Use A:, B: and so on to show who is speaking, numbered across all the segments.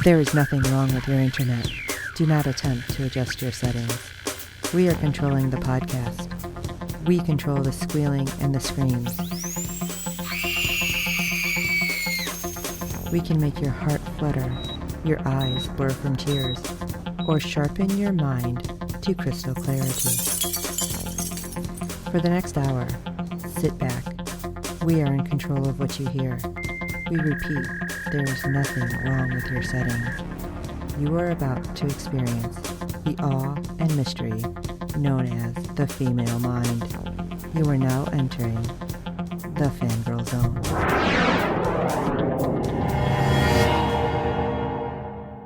A: There is nothing wrong with your internet. Do not attempt to adjust your settings. We are controlling the podcast. We control the squealing and the screams. We can make your heart flutter, your eyes blur from tears, or sharpen your mind to crystal clarity. For the next hour, sit back. We are in control of what you hear. We repeat, there is nothing wrong with your settings. You are about to experience the awe and mystery known as the female mind. You are now entering the Fangirl Zone.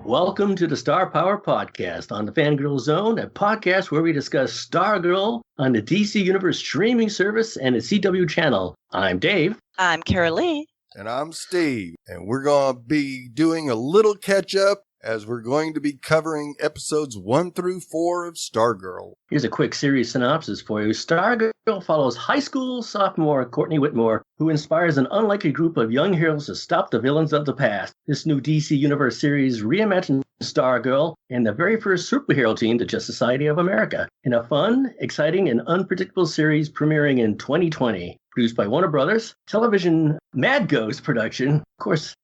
B: Welcome to the Star Power Podcast on the Fangirl Zone, a podcast where we discuss Stargirl on the DC Universe streaming service and the CW channel. I'm Dave.
C: I'm Carolee.
D: And I'm Steve. And we're going to be doing a little catch up as we're going to be covering episodes 1 through 4 of Stargirl.
B: Here's a quick series synopsis for you. Stargirl follows high school sophomore Courtney Whitmore, who inspires an unlikely group of young heroes to stop the villains of the past. This new DC Universe series reimagines Stargirl and the very first superhero team, the Justice Society of America, in a fun, exciting, and unpredictable series premiering in 2020. Produced by Warner Brothers, television Mad Ghost production, of course,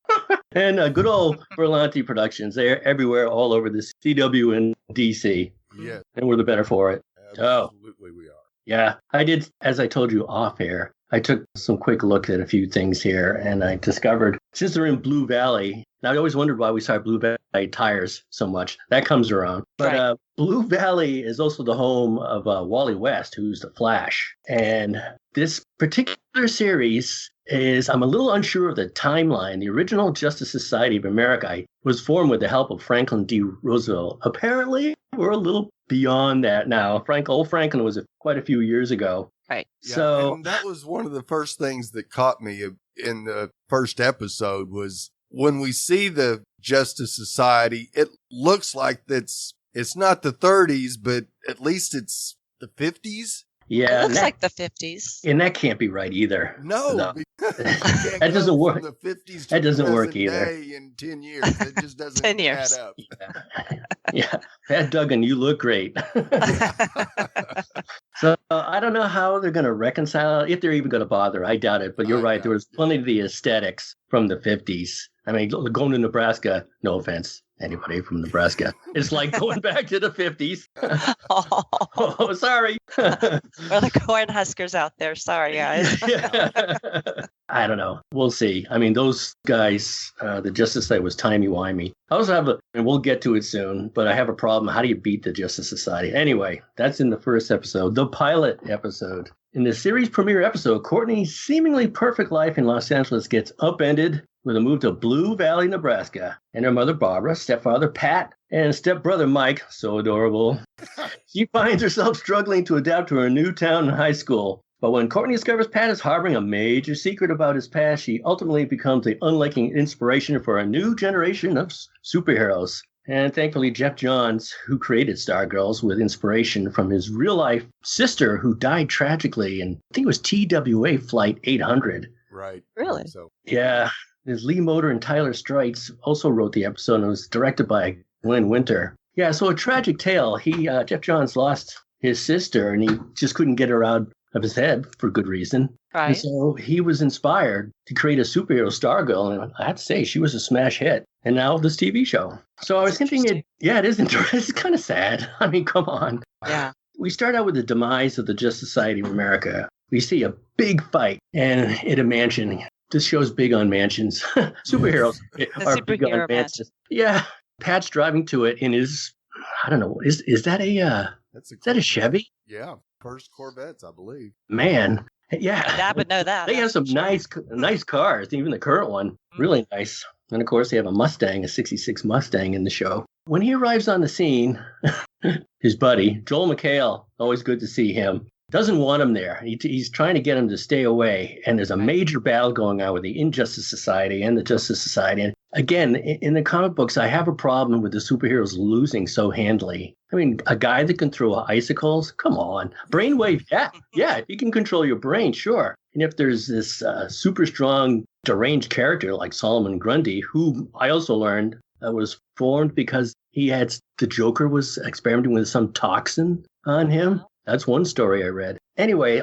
B: and good old Berlanti Productions. They're everywhere, all over the CW and DC.
D: Yeah.
B: And we're the better for it.
D: Absolutely, we are.
B: Yeah. I did, as I told you off air, I took some quick look at a few things here, and I discovered, since they're in Blue Valley, and I always wondered why we saw Blue Valley tires so much. That comes around. But
C: Right.
B: Blue Valley is also the home of Wally West, who's the Flash. And this particular series is, I'm a little unsure of the timeline. The original Justice Society of America was formed with the help of Franklin D. Roosevelt. Apparently, we're a little beyond that now. Old Franklin was quite a few years ago.
C: Right.
D: Yeah,
B: So
D: and that was one of the first things that caught me in the first episode was when we see the Justice Society, it looks like it's not the 30s, but at least it's the 50s.
B: yeah,
C: It looks like the 50s.
B: and that can't be right either.
D: No.
B: That
D: That
B: doesn't work.
D: From the 50s to
B: That doesn't
D: the
B: work
D: present
B: either.
D: day in 10 years. It just doesn't
C: 10 years.
D: add up.
B: Yeah, Pat Duggan, you look great. So I don't know how they're going to reconcile it, if they're even going to bother. I doubt it, but you're right. There was plenty of the aesthetics from the 50s. I mean, going to Nebraska, no offense, anybody from Nebraska, it's like going back to the 50s. Oh, sorry.
C: We're the Cornhuskers out there. Sorry, guys.
B: Yeah. I don't know. We'll see. I mean, those guys, the Justice Society was timey-wimey. I also have and we'll get to it soon, but I have a problem. How do you beat the Justice Society? Anyway, that's in the first episode, the pilot episode. In the series premiere episode, Courtney's seemingly perfect life in Los Angeles gets upended with a move to Blue Valley, Nebraska, and her mother Barbara, stepfather Pat, and stepbrother Mike, so adorable. She finds herself struggling to adapt to her new town and high school. But when Courtney discovers Pat is harboring a major secret about his past, she ultimately becomes the unlikely inspiration for a new generation of superheroes. And thankfully, Jeff Johns, who created Stargirls with inspiration from his real-life sister who died tragically in, I think it was TWA Flight 800.
D: Right.
C: Really?
D: So
B: Yeah. There's Lee Moder and Tyler Streitz also wrote the episode, and it was directed by Glenn Winter. Yeah, so a tragic tale. Jeff Johns lost his sister, and he just couldn't get her out of his head for good reason. And
C: Right.
B: so he was inspired to create a superhero Stargirl, and I have to say, she was a smash hit. And now this TV show. So I was thinking, it is interesting. It's kind of sad. I mean, come on.
C: Yeah.
B: We start out with the demise of the Justice Society of America. We see a big fight and in a mansion. This show's big on mansions. Superheroes are big on
C: superhero
B: mansions. Yeah. Pat's driving to it in his, I don't know, is that a Chevy?
D: Yeah. First Corvettes, I believe.
B: Man. Yeah.
C: Dad would know that.
B: They have some nice cars. Even the current one, really nice. And of course, they have a Mustang, a 66 Mustang in the show. When he arrives on the scene, his buddy, Joel McHale, always good to see him, doesn't want him there. He's trying to get him to stay away. And there's a major battle going on with the Injustice Society and the Justice Society. And again, in the comic books, I have a problem with the superheroes losing so handily. I mean, a guy that can throw icicles, come on. Brainwave, yeah, you can control your brain, sure. And if there's this super strong, deranged character like Solomon Grundy, who I also learned was formed because the Joker was experimenting with some toxin on him. That's one story I read. Anyway,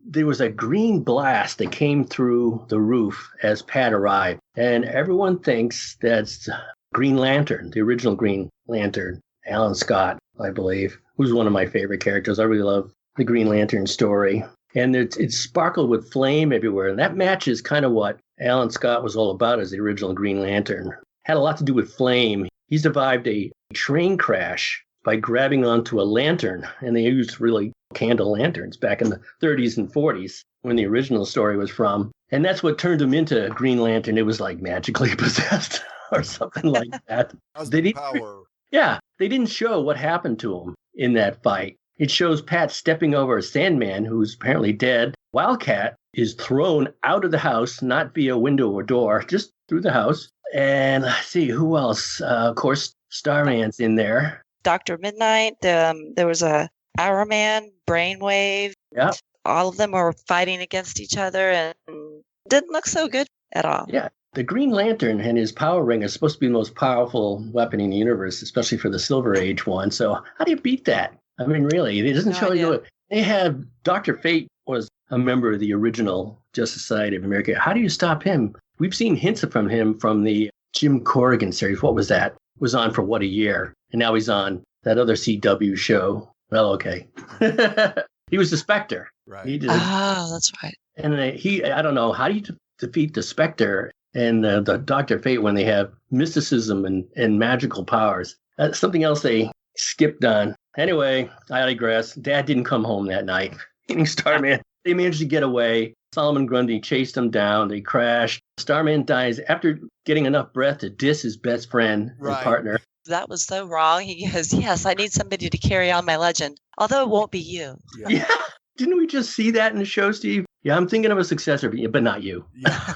B: there was a green blast that came through the roof as Pat arrived, and everyone thinks that's Green Lantern, the original Green Lantern, Alan Scott, I believe, who's one of my favorite characters. I really love the Green Lantern story. And it sparkled with flame everywhere. And that matches kind of what Alan Scott was all about as the original Green Lantern. Had a lot to do with flame. He survived a train crash by grabbing onto a lantern. And they used really candle lanterns back in the 30s and 40s when the original story was from. And that's what turned him into Green Lantern. It was like magically possessed or something like that.
D: Power.
B: Yeah, they didn't show what happened to him in that fight. It shows Pat stepping over a Sandman who's apparently dead. Wildcat is thrown out of the house, not via window or door, just through the house. And let's see, who else? Of course, Starman's in there.
C: Dr. Midnight, there was a Arrowman, Brainwave.
B: Yeah.
C: All of them were fighting against each other and didn't look so good at all.
B: Yeah. The Green Lantern and his power ring is supposed to be the most powerful weapon in the universe, especially for the Silver Age one. So how do you beat that? I mean, really, it doesn't show you. They have Dr. Fate was a member of the original Justice Society of America. How do you stop him? We've seen hints from him from the Jim Corrigan series. What was that? Was on for what, a year? And now he's on that other CW show. Well, okay. He was the Spectre.
D: Right.
B: He did.
C: Oh, that's right.
B: And I don't know, how do you defeat the Spectre and the Dr. Fate when they have mysticism and magical powers? That's something else they skipped on. Anyway, I digress. Dad didn't come home that night. Starman. They managed to get away. Solomon Grundy chased them down. They crashed. Starman dies after getting enough breath to diss his best friend and partner.
C: That was so wrong. He goes, yes, I need somebody to carry on my legend, although it won't be you.
B: Yeah. Didn't we just see that in the show, Steve? Yeah, I'm thinking of a successor, but not you.
D: Yeah.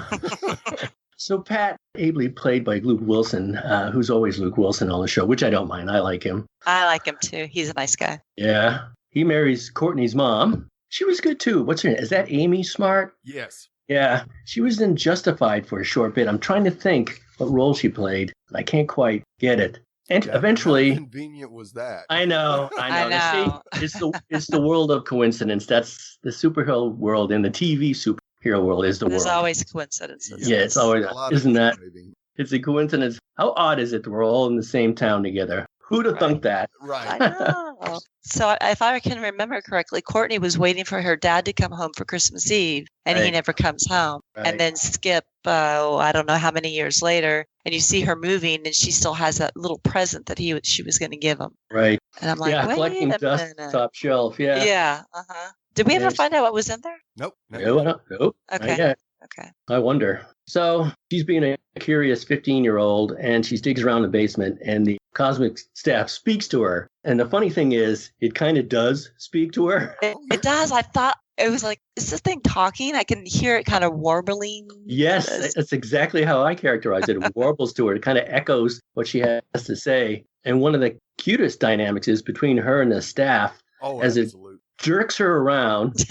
B: So Pat, ably played by Luke Wilson, who's always Luke Wilson on the show, which I don't mind. I like him.
C: I like him too. He's a nice guy.
B: Yeah. He marries Courtney's mom. She was good too. What's her name? Is that Amy Smart?
D: Yes.
B: Yeah. She was in Justified for a short bit. I'm trying to think what role she played. I can't quite get it. And eventually,
D: how convenient was that?
B: I know. See, it's the world of coincidence. That's the superhero world, and the TV superhero world is the world.
C: There's always coincidences.
B: Yeah, it's always, isn't that?
D: Maybe.
B: It's a coincidence. How odd is it that we're all in the same town together? Who'd have thunk that?
D: Right.
C: I know. So if I can remember correctly, Courtney was waiting for her dad to come home for Christmas Eve, and he never comes home.
B: Right.
C: And then skip, I don't know how many years later, and you see her moving, and she still has that little present that she was going to give him.
B: Right.
C: And I'm like, wait
B: collecting dust
C: minute.
B: top shelf. Yeah.
C: Yeah. Uh-huh. Did we ever find out what was in there?
D: Nope.
B: Nope.
C: Okay. Okay.
B: I wonder. So she's being a curious 15-year-old, and she digs around the basement, and the cosmic staff speaks to her. And the funny thing is, it kind of does speak to her.
C: It does. I thought it was like, is this thing talking? I can hear it kind of warbling.
B: Yes, that's exactly how I characterize it. It warbles to her. It kind of echoes what she has to say. And one of the cutest dynamics is between her and the staff as it jerks her around,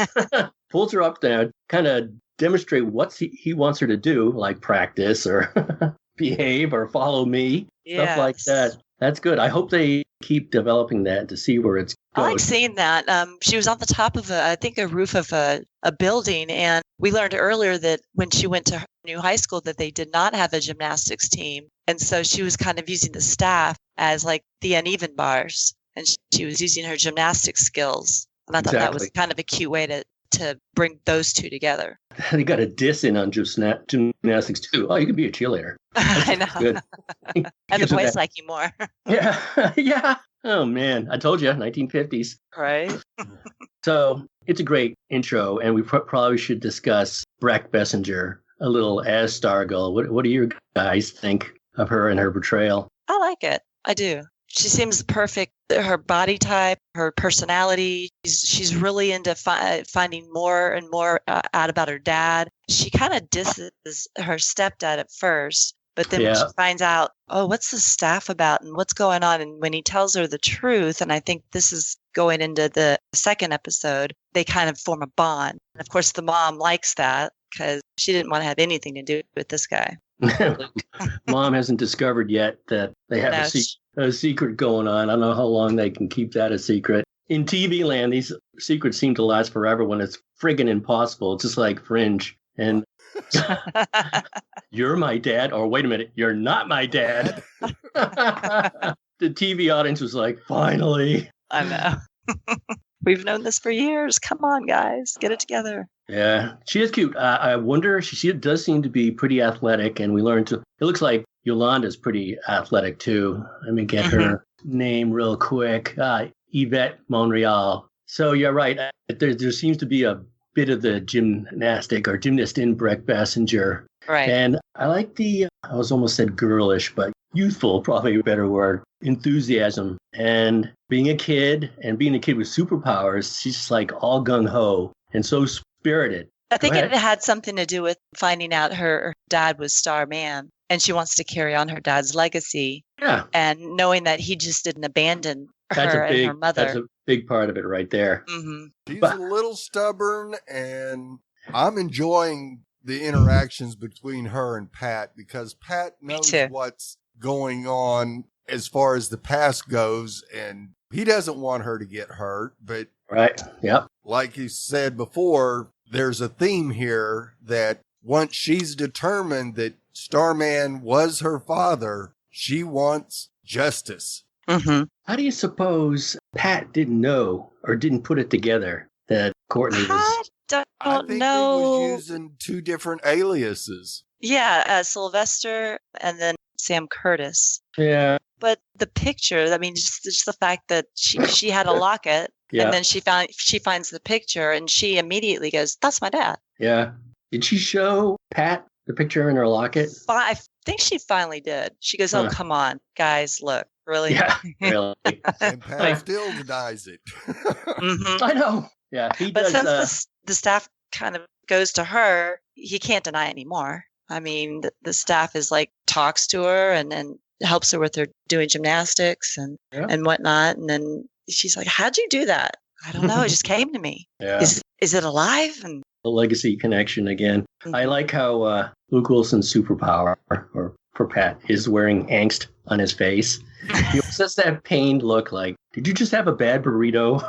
B: pulls her up there, kind of demonstrate what he wants her to do, like practice or behave or follow me, stuff like that. That's good. I hope they keep developing that to see where it's going.
C: I like seeing that. She was on the top of a roof of a building, and we learned earlier that when she went to her new high school that they did not have a gymnastics team, and so she was kind of using the staff as like the uneven bars, and she was using her gymnastics skills. And I thought that was kind of a cute way to bring those two together.
B: They got a diss in on gymnastics too. Oh, you can be a cheerleader.
C: I know.
B: Good.
C: And the boys like you more.
B: Yeah. Oh, man. I told you, 1950s.
C: Right.
B: So it's a great intro, and we probably should discuss Breck Bessinger a little as Stargirl. What do you guys think of her and her portrayal?
C: I like it. I do. She seems perfect. Her body type, her personality. She's really into finding more and more out about her dad. She kind of disses her stepdad at first, but then when she finds out, what's the staff about and what's going on? And when he tells her the truth, and I think this is going into the second episode, they kind of form a bond. And of course, the mom likes that. because she didn't want to have anything to do with this guy.
B: Mom hasn't discovered yet that they have a secret going on. I don't know how long they can keep that a secret. In TV land, these secrets seem to last forever when it's friggin' impossible. It's just like Fringe. And you're my dad, or wait a minute, you're not my dad. The TV audience was like, finally.
C: I know. We've known this for years. Come on, guys, get it together.
B: Yeah, she is cute. I wonder, she does seem to be pretty athletic, and we learned to, it looks like Yolanda's pretty athletic too. Let me get her name real quick. Yvette Monreal. So you're right. There seems to be a bit of the gymnast in Breck Bassinger.
C: Right.
B: And I like I was almost said girlish, but youthful, probably a better word, enthusiasm. And being a kid with superpowers, she's just like all gung-ho and so spirited.
C: I think it had something to do with finding out her dad was Starman, and she wants to carry on her dad's legacy.
B: Yeah.
C: And knowing that he just didn't abandon her and her mother.
B: That's a big part of it right there.
C: Mm-hmm.
D: She's a little stubborn, and I'm enjoying the interactions between her and Pat, because Pat knows what's going on as far as the past goes, and he doesn't want her to get hurt. But
B: right, yep.
D: Like you said before, there's a theme here that once she's determined that Starman was her father, she wants justice.
C: Mm-hmm.
B: How do you suppose Pat didn't know or didn't put it together that Courtney was?
D: I think
C: know.
D: He was using two different aliases.
C: Yeah, Sylvester and then Sam Curtis.
B: Yeah.
C: But the picture, I mean, just the fact that she had a locket, and then she finds the picture, and she immediately goes, "That's my dad."
B: Yeah. Did she show Pat the picture in her locket?
C: I think she finally did. She goes, "Oh, come on, guys, look, really?"
B: Yeah, really.
D: And Pat still denies it.
C: Mm-hmm.
B: I know. Yeah, he
C: but
B: does.
C: But since the staff kind of goes to her, he can't deny anymore. I mean, the staff is like talks to her and helps her with her doing gymnastics and whatnot. And then she's like, "How'd you do that?" "I don't know. It just came to me."
B: Yeah.
C: Is it alive? And
B: the legacy connection again. Mm-hmm. I like how Luke Wilson's superpower, or for Pat, is wearing angst on his face. He says that pained look like, did you just have a bad burrito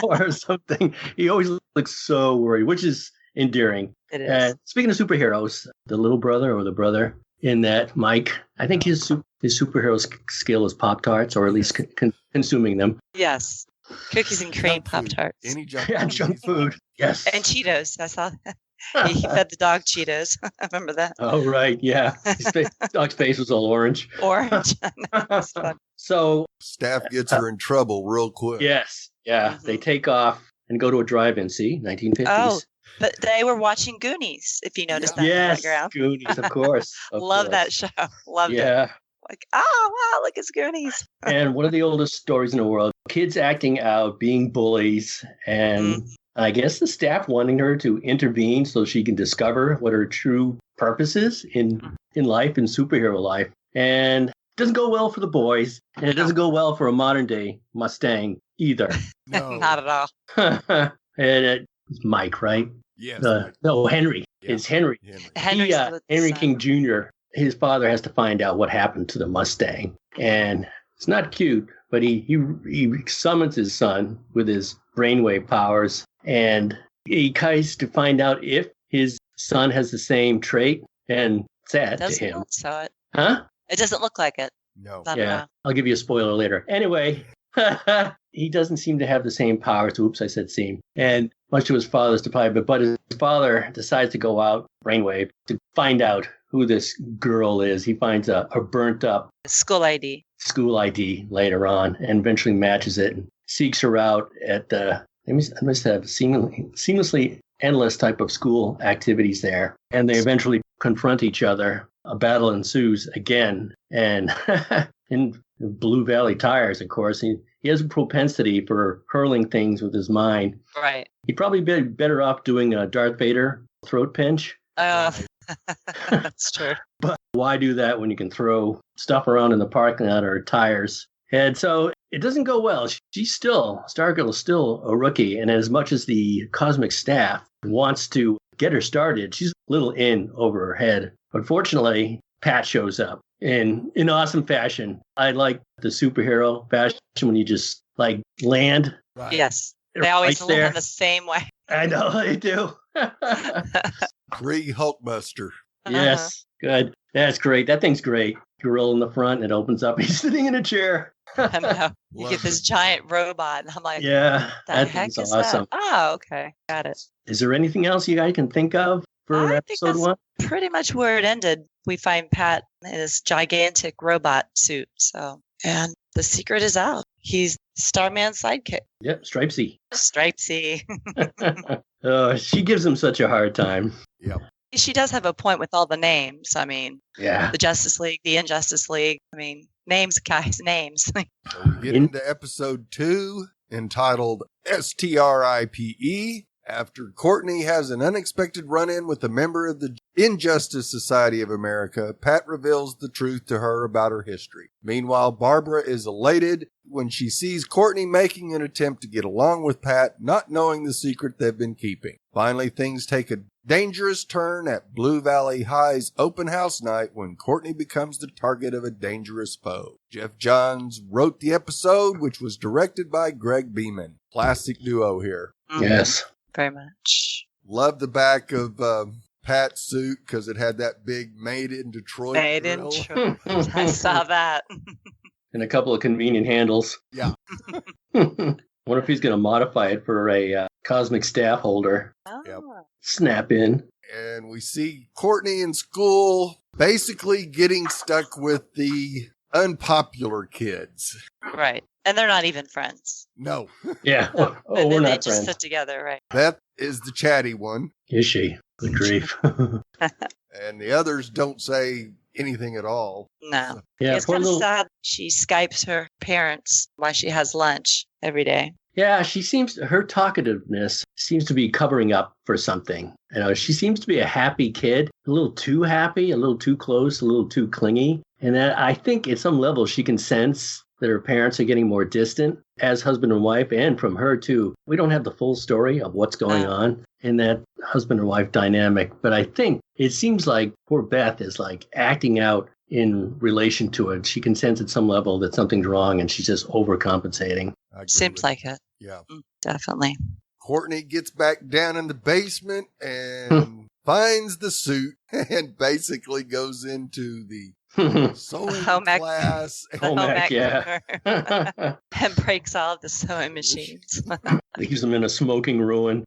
B: or something? He always looks so worried, which is endearing.
C: It is.
B: Speaking of superheroes, the little brother or the brother in that, Mike, I think his superhero skill is Pop-Tarts, or at least consuming them.
C: Yes. Cookies and cream Pop-Tarts.
D: Any junk
B: food. Yes.
C: And Cheetos. I saw that. He fed the dog Cheetos. I remember that.
B: Oh, right. Yeah. His dog's face was all orange.
C: Orange. That's fun.
B: So
D: staff gets her in trouble real quick.
B: Yes. Yeah. Mm-hmm. They take off and go to a drive-in. See, 1950s.
C: Oh, but they were watching Goonies, if you noticed that in the background.
B: Goonies, of course.
C: Love that show. Loved it. Like, oh, wow, look, it's Goonies.
B: And one of the oldest stories in the world. Kids acting out, being bullies, and I guess the staff wanting her to intervene so she can discover what her true purpose is in life, in superhero life. And it doesn't go well for the boys, and it doesn't go well for a modern-day Mustang either.
C: No. Not at all.
B: And it's Mike, right?
D: Yes.
B: No, Henry. Yeah. It's Henry. Henry King Jr., his father has to find out what happened to the Mustang. And it's not cute, but he summons his son with his brainwave powers, and he tries to find out if his son has the same trait, and sad to him.
C: Look so it.
B: Huh?
C: It doesn't look like it.
D: No.
B: Yeah, I'll give you a spoiler later. Anyway, he doesn't seem to have the same powers. Oops, I said seem. And much to his father's deprived, but his father decides to go out, brainwave, to find out who this girl is. He finds a burnt up
C: school ID
B: later on, and eventually matches it and seeks her out at the, they must have seamlessly endless type of school activities there. And they eventually confront each other. A battle ensues again. And in Blue Valley Tires, of course, he has a propensity for hurling things with his mind.
C: Right.
B: He'd probably be better off doing a Darth Vader throat pinch.
C: That's true.
B: But why do that when you can throw stuff around in the parking lot or tires? And so it doesn't go well. Stargirl is still a rookie. And as much as the cosmic staff wants to get her started. She's a little in over her head. But fortunately, Pat shows up in awesome fashion. I like the superhero fashion when you just like land.
D: Right.
C: Yes. They always
B: right there.
C: land the same way.
B: I know they do.
D: Pre-Hulkbuster.
B: Yes, good. That's great. That thing's great. Gorilla in the front, it opens up. He's sitting in a chair.
C: I know. You
D: Love
C: get this
D: it.
C: giant robot, and I'm like,
B: Yeah,
C: the
B: that
C: heck
B: thing's
C: is
B: awesome.
C: that? Oh, okay. Got it.
B: Is there anything else you guys can think of for
C: I think
B: episode
C: that's
B: 1?
C: pretty much where it ended. We find Pat in this gigantic robot suit. So, and the secret is out. He's Starman's sidekick.
B: Yep, Stripesy.
C: Stripesy.
B: She gives him such a hard time.
D: Yep.
C: She does have a point with all the names. I mean,
B: Yeah.
C: the Justice League, the Injustice League. I mean, names, guys, names.
D: So we get into episode 2 entitled S.T.R.I.P.E. After Courtney has an unexpected run-in with a member of the Injustice Society of America, Pat reveals the truth to her about her history. Meanwhile, Barbara is elated when she sees Courtney making an attempt to get along with Pat, not knowing the secret they've been keeping. Finally, things take a dangerous turn at Blue Valley High's open house night when Courtney becomes the target of a dangerous foe. Jeff Johns wrote the episode, which was directed by Greg Beeman. Classic duo here.
B: Yes.
C: Very much.
D: Love the back of Pat's suit because it had that big Made in Detroit
C: Made in
D: grill.
C: Detroit. I saw that.
B: And a couple of convenient handles.
D: Yeah.
B: Wonder if he's going to modify it for a cosmic staff holder.
C: Oh.
D: Yep.
B: Snap in.
D: And we see Courtney in school basically getting stuck with the unpopular kids.
C: Right. And they're not even friends.
D: No.
B: Yeah. Oh,
C: And
B: we're
C: then they
B: not
C: just
B: friends.
C: sit together, right?
D: Beth is the chatty one.
B: Is she? Good grief.
D: And the others don't say anything at all.
C: No.
B: Yeah,
C: It's
B: poor
C: kind of
B: little.
C: sad. She Skypes her parents while she has lunch every day.
B: Yeah, her talkativeness seems to be covering up for something. You know, she seems to be a happy kid, a little too happy, a little too close, a little too clingy. And that I think at some level she can sense that her parents are getting more distant as husband and wife, and from her too. We don't have the full story of what's going on in that husband and wife dynamic, but I think it seems like poor Beth is like acting out in relation to it. She can sense at some level that something's wrong and she's just overcompensating.
D: I agree
C: Seems
D: with
C: like it.
D: Yeah.
C: Definitely.
D: Courtney gets back down in the basement and finds the suit and basically goes into the sewing
C: Home ec-
D: class.
B: Home ec, yeah.
C: corner and breaks all of the sewing machines.
B: Leaves them in a smoking ruin.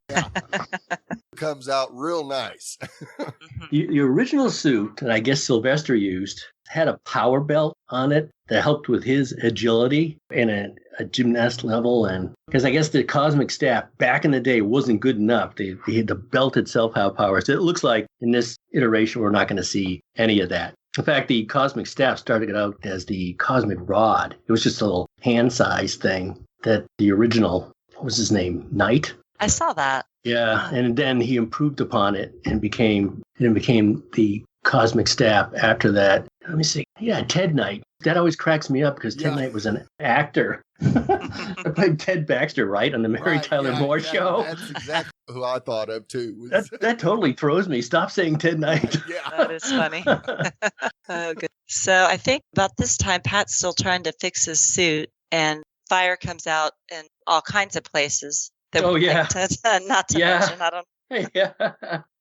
D: Comes out real nice.
B: The original suit that I guess Sylvester used had a power belt on it that helped with his agility and a gymnast level. And because I guess the cosmic staff back in the day wasn't good enough. The belt itself had power. So it looks like in this iteration, we're not going to see any of that. In fact, the cosmic staff started out as the cosmic rod. It was just a little hand-sized thing that the original, what was his name, Knight?
C: I saw that.
B: Yeah, and then he improved upon it and became the cosmic staff after that. Let me see. Yeah, Ted Knight. That always cracks me up because Ted Knight was an actor. I played Ted Baxter, right, on the Mary Tyler Moore show.
D: That's exactly who I thought of too.
B: That totally throws me. Stop saying Ted Knight.
D: Yeah.
C: That is funny. Oh, good. So I think about this time, Pat's still trying to fix his suit, and fire comes out in all kinds of places. That
B: Oh,
C: we
B: yeah.
C: like to, not to
B: Yeah.
C: mention. I don't.
B: Yeah.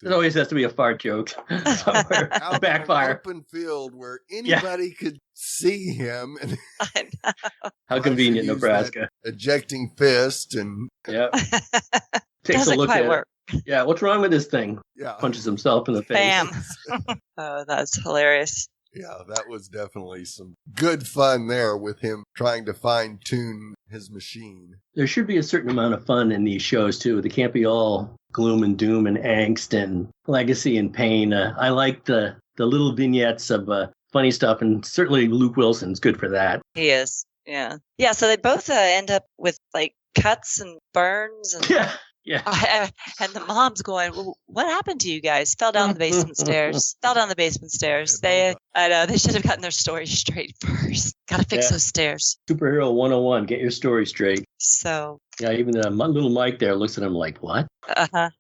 B: There always has to be a fart joke somewhere.
D: Out in an
B: Backfire.
D: open field where anybody could see him. And
C: I know.
B: How convenient,
D: Use
B: Nebraska.
D: that ejecting fist and
B: Yeah. Takes
C: Doesn't
B: a look
C: quite
B: at
C: work.
B: it. Yeah, what's wrong with this thing?
D: yeah.
B: Punches himself in the face.
C: Bam. Oh, that's hilarious.
D: Yeah, that was definitely some good fun there with him trying to fine tune his machine.
B: There should be a certain amount of fun in these shows, too. They can't be all gloom and doom and angst and legacy and pain. I like the little vignettes of funny stuff, and certainly Luke Wilson's good for that.
C: He is. Yeah. Yeah. So they both end up with like cuts and burns and.
B: Yeah. Yeah.
C: And the mom's going, well, what happened to you guys? Fell down the basement stairs. Fell down the basement stairs. I know, they should have gotten their story straight first. Got to fix those stairs.
B: Superhero 101, get your story straight.
C: So.
B: Yeah, even little Mike there looks at him like, what?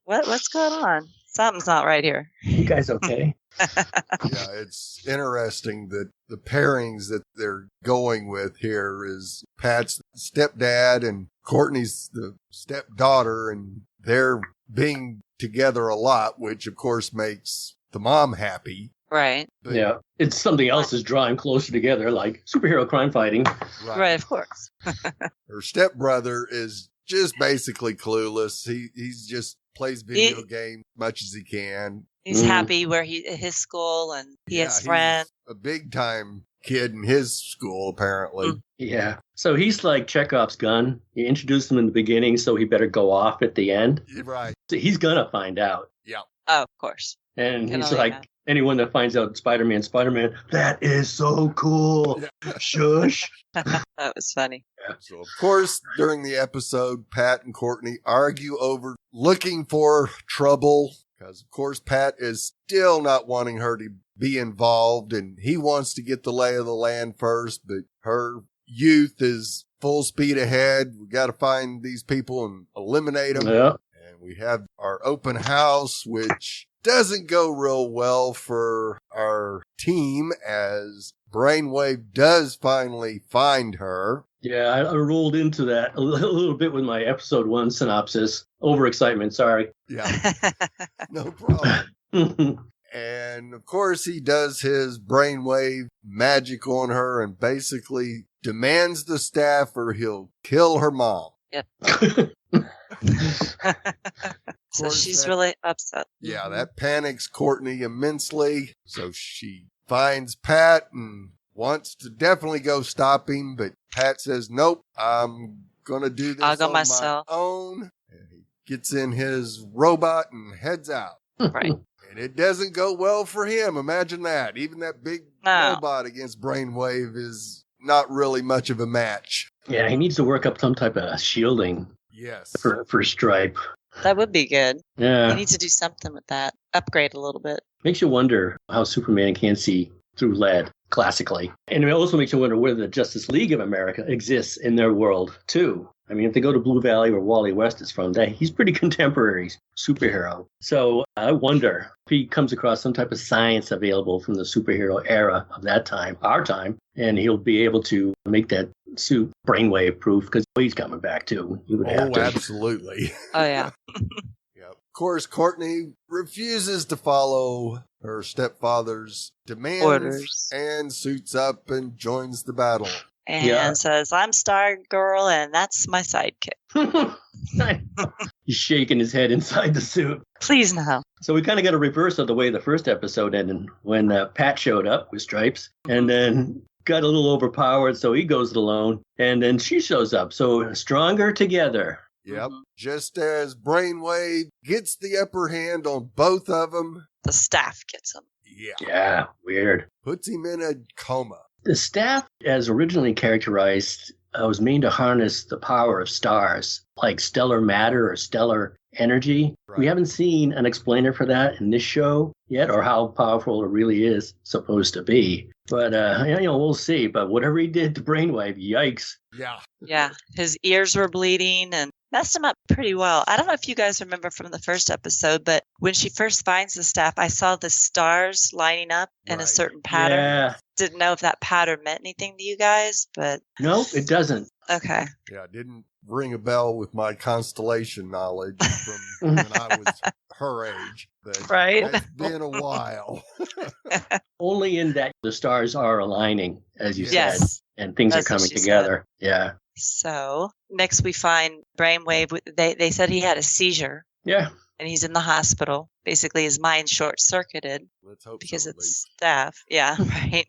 C: What's going on? Something's not right here.
B: You guys okay?
D: Yeah, it's interesting that the pairings that they're going with here is Pat's stepdad and Courtney's the stepdaughter, and they're being together a lot, which of course makes the mom happy.
C: Right.
D: But,
B: Yeah. It's something else is drawing closer together, like superhero crime fighting.
C: Right, of course.
D: Her stepbrother is just basically clueless. He's just plays video games much as he can.
C: He's happy where his school, and he has friends.
D: He's a big time kid in his school, apparently.
B: Yeah. So he's like Chekhov's gun. You introduced him in the beginning, so he better go off at the end.
D: Right.
B: So he's going to find out.
D: Yeah.
C: Oh, of course.
B: And he's like, anyone that finds out Spider-Man, that is so cool. Yeah. Shush.
C: That was funny.
D: Yeah. So, of course, during the episode, Pat and Courtney argue over looking for trouble. Because, of course, Pat is still not wanting her to be involved, and he wants to get the lay of the land first, but her youth is full speed ahead. We got to find these people and eliminate them.
B: Yeah.
D: And we have our open house, which doesn't go real well for our team, as Brainwave does finally find her.
B: Yeah, I rolled into that a little bit with my episode 1 synopsis. Overexcitement, sorry.
D: Yeah, no problem. And, of course, he does his brainwave magic on her and basically demands the staff or he'll kill her mom.
C: Yep. So she's really upset.
D: Yeah, that panics Courtney immensely. So she finds Pat and wants to definitely go stop him, but Pat says, nope, I'm going to do this
C: I'll go
D: on
C: myself.
D: my own. And he gets in his robot and heads out.
C: Right.
D: And it doesn't go well for him. Imagine that. Even that big robot against Brainwave is not really much of a match.
B: Yeah, he needs to work up some type of shielding.
D: Yes.
B: For S.T.R.I.P.E.
C: That would be good.
B: Yeah.
C: You need to do something with that. Upgrade a little bit.
B: Makes you wonder how Superman can't see through lead, classically. And it also makes you wonder whether the Justice League of America exists in their world, too. I mean, if they go to Blue Valley, where Wally West is from, he's pretty contemporary superhero. So I wonder if he comes across some type of science available from the superhero era of that time, our time, and he'll be able to make that suit brainwave proof, because he's coming back, too. He would have to.
D: Absolutely.
C: Oh, yeah.
D: Yep. Of course, Courtney refuses to follow her stepfather's demands
C: Orders.
D: And suits up and joins the battle.
C: And says, I'm Stargirl, and that's my sidekick.
B: He's shaking his head inside the suit.
C: Please no.
B: So we kind of got a reverse of the way the first episode ended, when Pat showed up with Stripes, and then got a little overpowered, so he goes it alone, and then she shows up. So stronger together.
D: Yep. Just as Brainwave gets the upper hand on both of them,
C: the staff gets him.
B: Yeah, weird.
D: Puts him in a coma.
B: The staff, as originally characterized, was made to harness the power of stars, like stellar matter or stellar energy. Right. We haven't seen an explainer for that in this show yet, or how powerful it really is supposed to be. But, we'll see. But whatever he did to Brainwave, yikes.
D: Yeah.
C: Yeah, his ears were bleeding and messed him up pretty well. I don't know if you guys remember from the first episode, but when she first finds the staff, I saw the stars lining up in a certain pattern.
B: Yeah.
C: Didn't know if that pattern meant anything to you guys, but...
B: Nope, it doesn't.
C: Okay.
D: Yeah, it didn't ring a bell with my constellation knowledge from when I was her age. But
C: right.
D: It's been a while.
B: Only in that the stars are aligning, as you said, and things are coming together.
C: Said.
B: Yeah.
C: So next we find Brainwave. They said he had a seizure.
B: Yeah.
C: And he's in the hospital. Basically, his mind's short-circuited.
D: Let's hope
C: because
D: so,
C: it's staff. Yeah, right.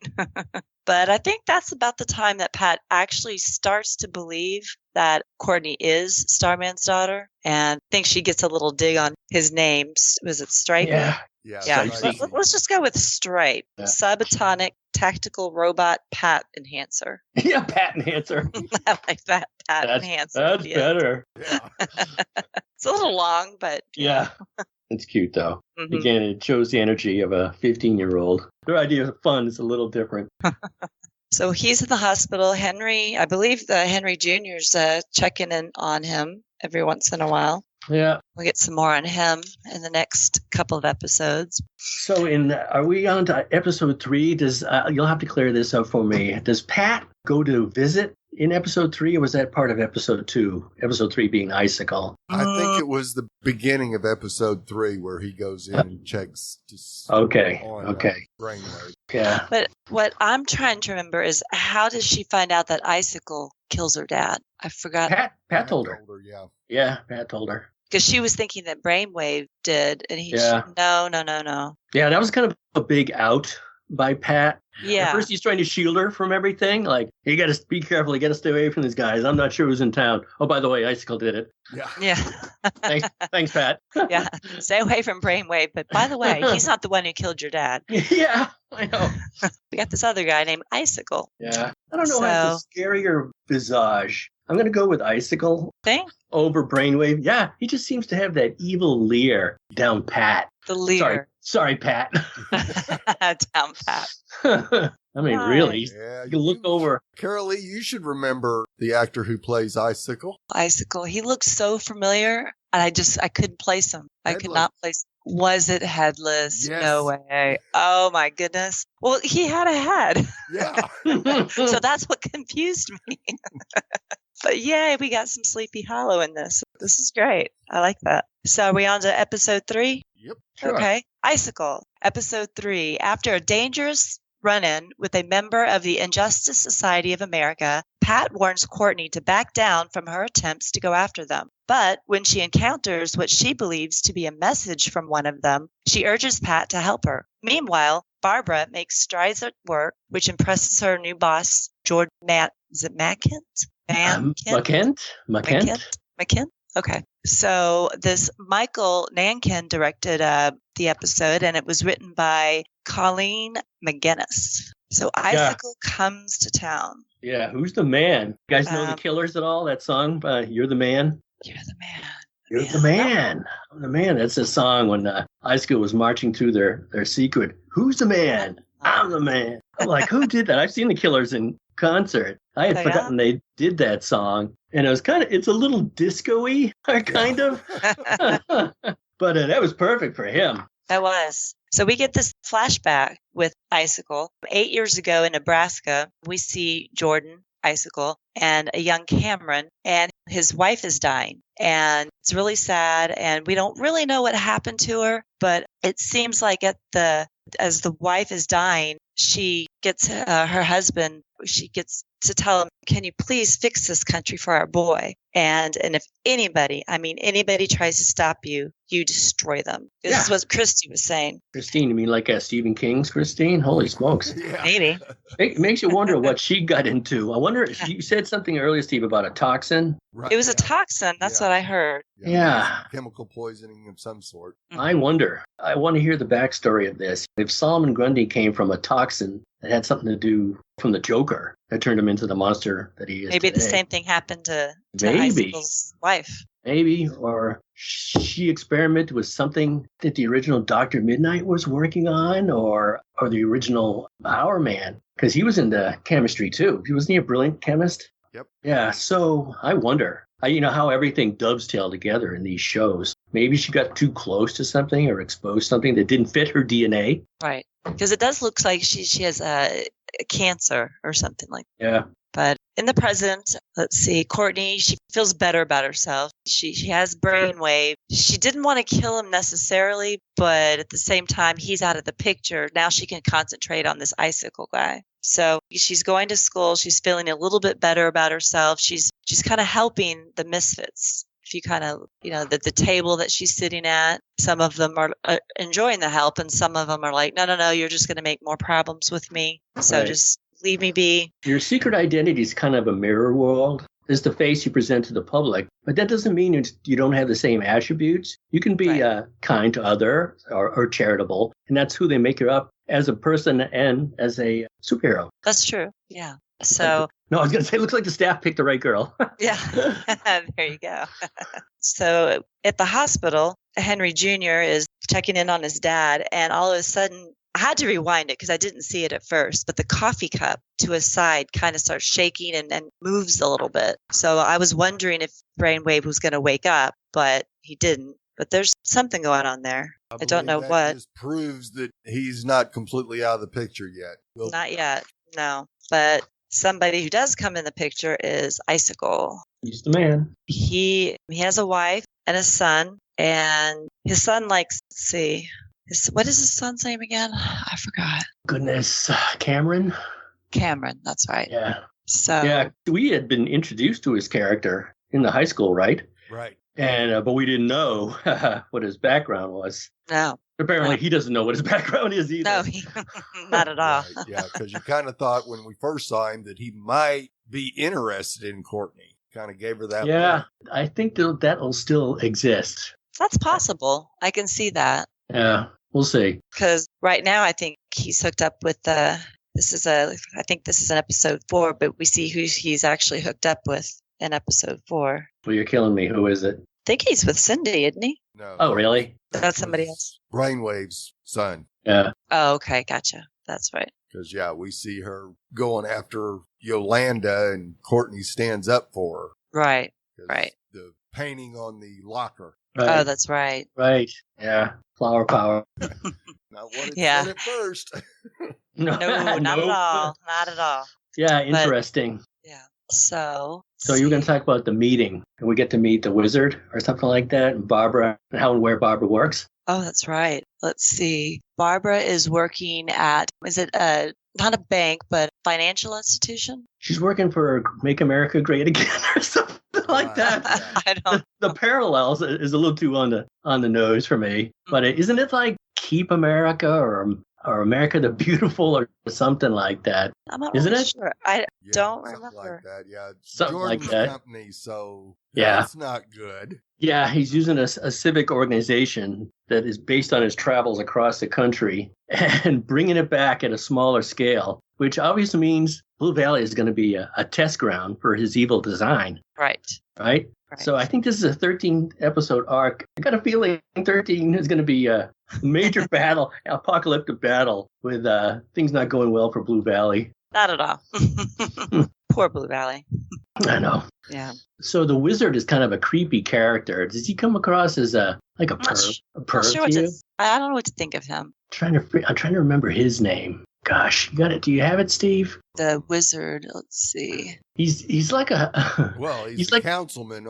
C: But I think that's about the time that Pat actually starts to believe that Courtney is Starman's daughter, and thinks she gets a little dig on his name. Was it S.T.R.I.P.E?
D: Yeah.
C: Let's just go with S.T.R.I.P.E.
B: Yeah.
C: Subatomic Tactical Robot Pat Enhancer.
B: Yeah, Pat Enhancer.
C: I like that. Pat Enhancer.
B: That's better.
D: Yeah.
C: It's a little long, but...
B: Yeah. It's cute, though.
C: Mm-hmm.
B: Again, it shows the energy of a 15-year-old. Their idea of fun is a little different.
C: So he's in the hospital. Henry, I believe Henry Jr.'s checking in on him every once in a while.
B: Yeah.
C: We'll get some more on him in the next couple of episodes.
B: So are we on to episode 3? Does you'll have to clear this up for me. Does Pat go to visit in episode 3, or was that part of episode 2? Episode 3 being Icicle.
D: I think it was the beginning of episode 3 where he goes in and checks.
B: Okay.
D: Brainwave.
B: Yeah.
C: But what I'm trying to remember is, how does she find out that Icicle kills her dad? I forgot.
B: Pat told her.
D: Yeah.
B: Yeah, Pat told her.
C: Because she was thinking that Brainwave did, and no.
B: Yeah, that was kind of a big out by Pat.
C: Yeah.
B: At first, he's trying to shield her from everything. Like, you got to be careful. You got to stay away from these guys. I'm not sure who's in town. Oh, by the way, Icicle did it.
C: Yeah.
B: Thanks, Pat.
C: Yeah. Stay away from Brainwave. But by the way, he's not the one who killed your dad.
B: Yeah, I know.
C: We got this other guy named Icicle.
B: Yeah. I don't know how to scarier visage. I'm going to go with Icicle over Brainwave. Yeah, he just seems to have that evil leer down pat.
C: The leer.
B: Sorry, Pat.
C: Down pat.
B: I mean, really.
D: Yeah,
B: you can look over.
D: Carolee, you should remember the actor who plays Icicle.
C: Icicle. He looks so familiar, and I couldn't place him. I could not place him. Was it Headless?
D: Yes.
C: No way. Oh, my goodness. Well, he had a head.
D: Yeah.
C: So that's what confused me. But yay, we got some Sleepy Hollow in this. This is great. I like that. So are we on to episode 3?
D: Yep.
B: Sure.
C: Okay. Icicle, episode 3. After a dangerous run-in with a member of the Injustice Society of America, Pat warns Courtney to back down from her attempts to go after them. But when she encounters what she believes to be a message from one of them, she urges Pat to help her. Meanwhile, Barbara makes strides at work, which impresses her new boss, Jordan McKent? McKent? Okay. So this Michael Nankin directed the episode, and it was written by Colleen McGinnis. So Icicle comes to town.
B: Yeah, who's the man? You guys know the Killers at all? That song, You're the Man?
C: You're the man.
B: You're the man. I'm the man. That's a song when Icicle was marching through their secret. Who's the man? I'm the man. I'm like, who did that? I've seen the Killers in concert. I had forgotten they did that song. And it was it's a little disco-y, kind of. But that was perfect for him.
C: That was. So we get this flashback with Icicle. 8 years ago in Nebraska, we see Jordan, Icicle, and a young Cameron, and his wife is dying. And it's really sad, and we don't really know what happened to her, but it seems like as the wife is dying, she gets her husband, she gets to tell him, can you please fix this country for our boy? And if anybody tries to stop you, you destroy them. This is what Christy was saying.
B: Christine, you mean like Stephen King's Christine? Holy smokes.
D: Yeah.
C: Maybe.
B: It makes you wonder what she got into. I wonder if you said something earlier, Steve, about a toxin.
D: Right.
C: It was a toxin. That's what I heard.
B: Yeah.
D: Chemical poisoning of some sort.
B: I wonder. I want to hear the backstory of this. If Solomon Grundy came from a toxin that had something to do from the Joker that turned him into the monster that he is
C: Maybe
B: today.
C: the same thing happened to Icicle's wife.
B: Maybe. Or she experimented with something that the original Dr. Midnight was working on, or the original Power Man, because he was into chemistry too. Wasn't he a brilliant chemist?
D: Yep.
B: Yeah, so I wonder. How everything dovetailed together in these shows. Maybe she got too close to something or exposed something that didn't fit her DNA.
C: Right. Because it does look like she has a cancer or something like that.
B: Yeah.
C: But in the present, let's see, Courtney, she feels better about herself. She has brainwave. She didn't want to kill him necessarily, but at the same time, he's out of the picture. Now she can concentrate on this Icicle guy. So she's going to school. She's feeling a little bit better about herself. She's kind of helping the misfits. If you kind of, the table that she's sitting at, some of them are enjoying the help, and some of them are like, no, you're just going to make more problems with me. So just leave me be. Your
B: secret identity is kind of a mirror world. It's the face you present to the public, but that doesn't mean you don't have the same attributes. You can be kind to others or charitable, and that's who they make you up as a person and as a superhero.
C: That's true. Yeah. So.
B: No, I was going to say, it looks like the staff picked the right girl.
C: Yeah. There you go. So at the hospital, Henry Jr. is checking in on his dad, and all of a sudden, I had to rewind it because I didn't see it at first, but the coffee cup to his side kind of starts shaking and moves a little bit. So I was wondering if Brainwave was going to wake up, but he didn't. But there's something going on there. I don't know
D: that
C: what.
D: just proves that he's not completely out of the picture yet.
C: Not yet, no. But somebody who does come in the picture is Icicle.
B: He's the man.
C: He has a wife and a son, and his son likes, let's see, what is his son's name again? I forgot.
B: Goodness, Cameron.
C: Cameron, that's right.
B: Yeah.
C: So
B: Yeah, we had been introduced to his character in the high school, right?
D: Right.
B: And but we didn't know what his background was.
C: no,
B: Apparently, he doesn't know what his background is either.
C: no, not at all.
D: Right, yeah, because you kind of thought when we first saw him that he might be interested in Courtney. Kind of gave her that.
B: Yeah,
D: look.
B: I think that'll still exist.
C: That's possible. I can see that.
B: Yeah, we'll see.
C: Because right now, I think he's hooked up with I think this is in episode 4, but we see who he's actually hooked up with in episode 4.
B: Well, you're killing me. Who is it?
C: I think he's with Cindy, isn't he?
D: No.
B: Oh, really?
C: That's somebody else.
D: Brainwave's son.
B: Yeah.
C: Oh, okay. Gotcha. That's right.
D: Because, yeah, we see her going after Yolanda and Courtney stands up for her.
C: Right.
D: 'Cause
C: Right.
D: The painting on the locker.
B: Right.
C: Oh, that's right.
B: Right. Yeah. Flower power.
D: Not what it
C: Yeah.
D: said at first.
B: No,
C: No, not at all. Not at all.
B: Yeah, interesting.
C: Yeah. So
B: So you were going to talk about the meeting, and we get to meet the wizard or something like that, and Barbara, and how and where Barbara works.
C: Oh, that's right. Let's see. Barbara is working at, is it not a bank, but financial institution?
B: She's working for Make America Great Again or something like that.
D: Yeah.
C: I don't.
B: The parallels is a little too on the nose for me. But isn't it like Keep America or America the Beautiful or something like that?
C: I'm not
B: Isn't
C: really
B: it?
C: sure. I
D: Yeah,
C: don't
D: something
C: remember.
D: like that. Yeah, it's
B: Something like
D: Jordan's
B: that.
D: company, so
B: Yeah.
D: that's not good.
B: Yeah, he's using a civic organization that is based on his travels across the country and bringing it back at a smaller scale, which obviously means Blue Valley is going to be a test ground for his evil design,
C: Right.
B: right?
C: Right.
B: So I think this is a 13-episode arc. I got a feeling 13 is going to be a major battle, apocalyptic battle with things not going well for Blue Valley.
C: Not at all. Poor Blue Valley.
B: I know.
C: Yeah.
B: So the wizard is kind of a creepy character. Does he come across as a perv? A
C: Not
B: perv
C: sure
B: to you?
C: I don't know what to think of him.
B: I'm trying to remember his name. Gosh, you got it. Do you have it, Steve?
C: The wizard. Let's see.
B: He's like a
D: Well, he's
B: He's
D: a
B: like-
D: councilman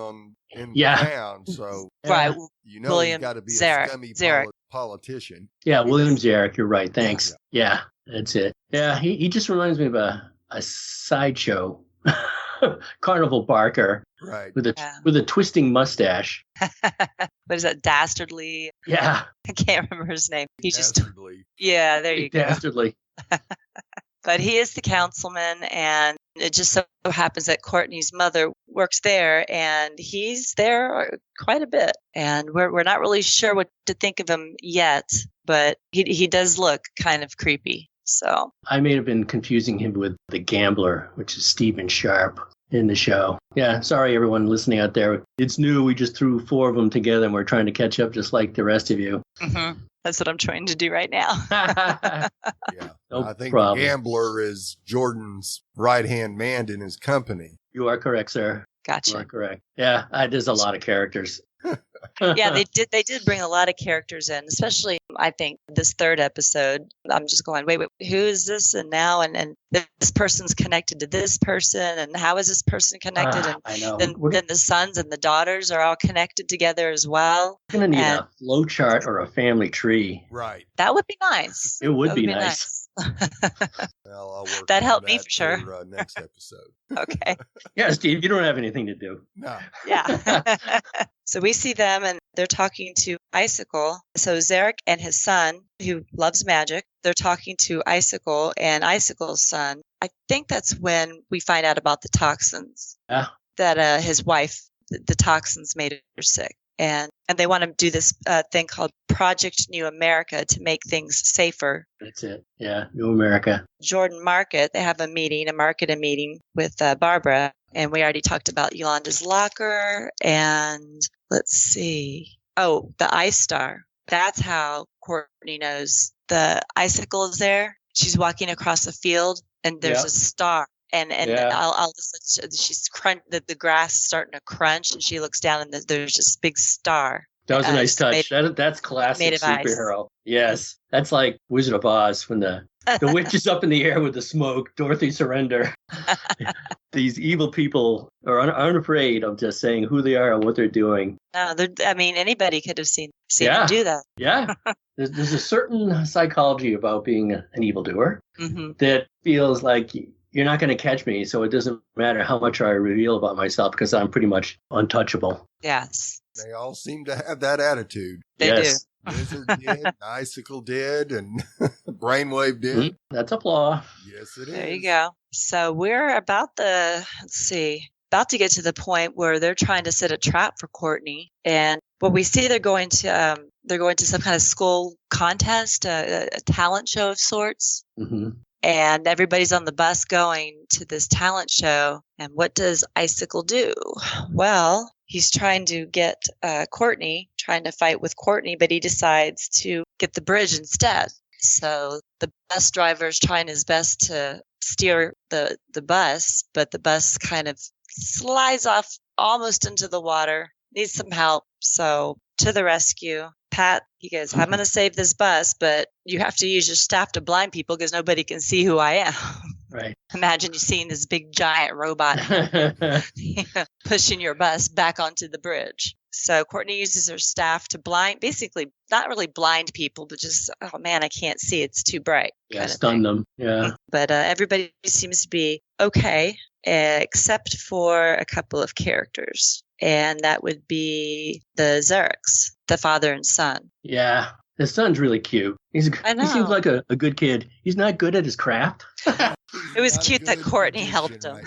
D: in
B: Yeah.
D: town, so
C: Right.
D: you know
C: William
D: he's got to be
C: Zarek.
D: a scummy
C: Zarek.
D: politician.
B: Yeah, William Zarek. You're right. Thanks. Yeah, that's it. Yeah, he just reminds me of a sideshow carnival barker
D: Right.
B: with
C: Yeah.
B: a twisting mustache.
C: What is that? Dastardly.
B: Yeah,
C: I can't remember his name. He just.
D: Dastardly.
C: Yeah, there you go.
B: dastardly.
C: But he is the councilman, and it just so happens that Courtney's mother works there, and he's there quite a bit. And we're not really sure what to think of him yet, but he does look kind of creepy. So
B: I may have been confusing him with the gambler, which is Stephen Sharp in the show. Yeah, sorry everyone listening out there. It's new. We just threw 4 of them together, and we're trying to catch up just like the rest of you.
C: that's what I'm trying to do right now.
D: Yeah.
B: No
D: I think
B: problem.
D: the gambler is Jordan's right-hand man in his company.
B: You are correct, sir. You are
C: Gotcha.
B: correct. Yeah, there's a lot of characters.
C: Yeah, they did bring a lot of characters in, especially I think this 3rd episode. I'm just going, wait, who is this? And now and this person's connected to this person, and how is this person connected? And
B: I know.
C: then
B: We're
C: the sons and the daughters are all connected together as well.
B: going to need
C: and-
B: a flow chart or a family tree.
D: Right.
C: That would be nice.
B: It would
C: That
B: be nice.
D: Well, I'll work
C: That
D: on
C: helped me for sure.
D: next episode.
C: Okay.
B: Yeah, Steve, you don't have anything to do.
D: No.
C: Yeah. So we see them and they're talking to Icicle. So Zarek and his son, who loves magic, they're talking to Icicle and Icicle's son. I think that's when we find out about the toxins.
B: Yeah.
C: That his wife, the toxins made her sick. And they want to do this thing called Project New America to make things safer.
B: That's it. Yeah, New America.
C: Jordan Market, they have a marketing meeting with Barbara. And we already talked about Yolanda's locker. And let's see. Oh, the ice star. That's how Courtney knows the icicle is there. She's walking across the field and there's
B: Yeah.
C: a star. And
B: Yeah.
C: all of a sudden she's the grass is starting to crunch and she looks down and there's this big star.
B: That was a nice touch.
C: Made,
B: That's classic
C: made of
B: superhero.
C: ice.
B: Yes. That's like Wizard of Oz when the witch is up in the air with the smoke. Dorothy, surrender. These evil people are unafraid of just saying who they are and what they're doing.
C: No, I mean, anybody could have seen them do that.
B: Yeah. There's a certain psychology about being an evildoer that feels like you're not going to catch me, so it doesn't matter how much I reveal about myself because I'm pretty much untouchable.
C: Yes.
D: They all seem to have that attitude.
C: They do.
D: Lizard did, Icicle did, and Brainwave did.
B: That's a flaw.
D: Yes, it is.
C: There you go. So we're about to get to the point where they're trying to set a trap for Courtney. And what we see, they're going to some kind of school contest, a talent show of sorts.
B: Mm-hmm.
C: And everybody's on the bus going to this talent show. And what does Icicle do? Well, he's trying to get trying to fight with Courtney, but he decides to get the bridge instead. So the bus driver's trying his best to steer the bus, but the bus kind of slides off almost into the water, needs some help. So to the rescue, Pat, he goes, I'm going to save this bus, but you have to use your staff to blind people because nobody can see who I am.
B: Right.
C: Imagine you seeing this big giant robot pushing your bus back onto the bridge. So Courtney uses her staff to basically not really blind people, but just, oh man, I can't see. It's too bright.
B: Yeah, stun them. Yeah.
C: But everybody seems to be okay, except for a couple of characters. And that would be the Zerix, the father and son.
B: Yeah. His son's really cute. He seems like a good kid. He's not good at his craft.
C: It was cute that Courtney helped him.
D: Right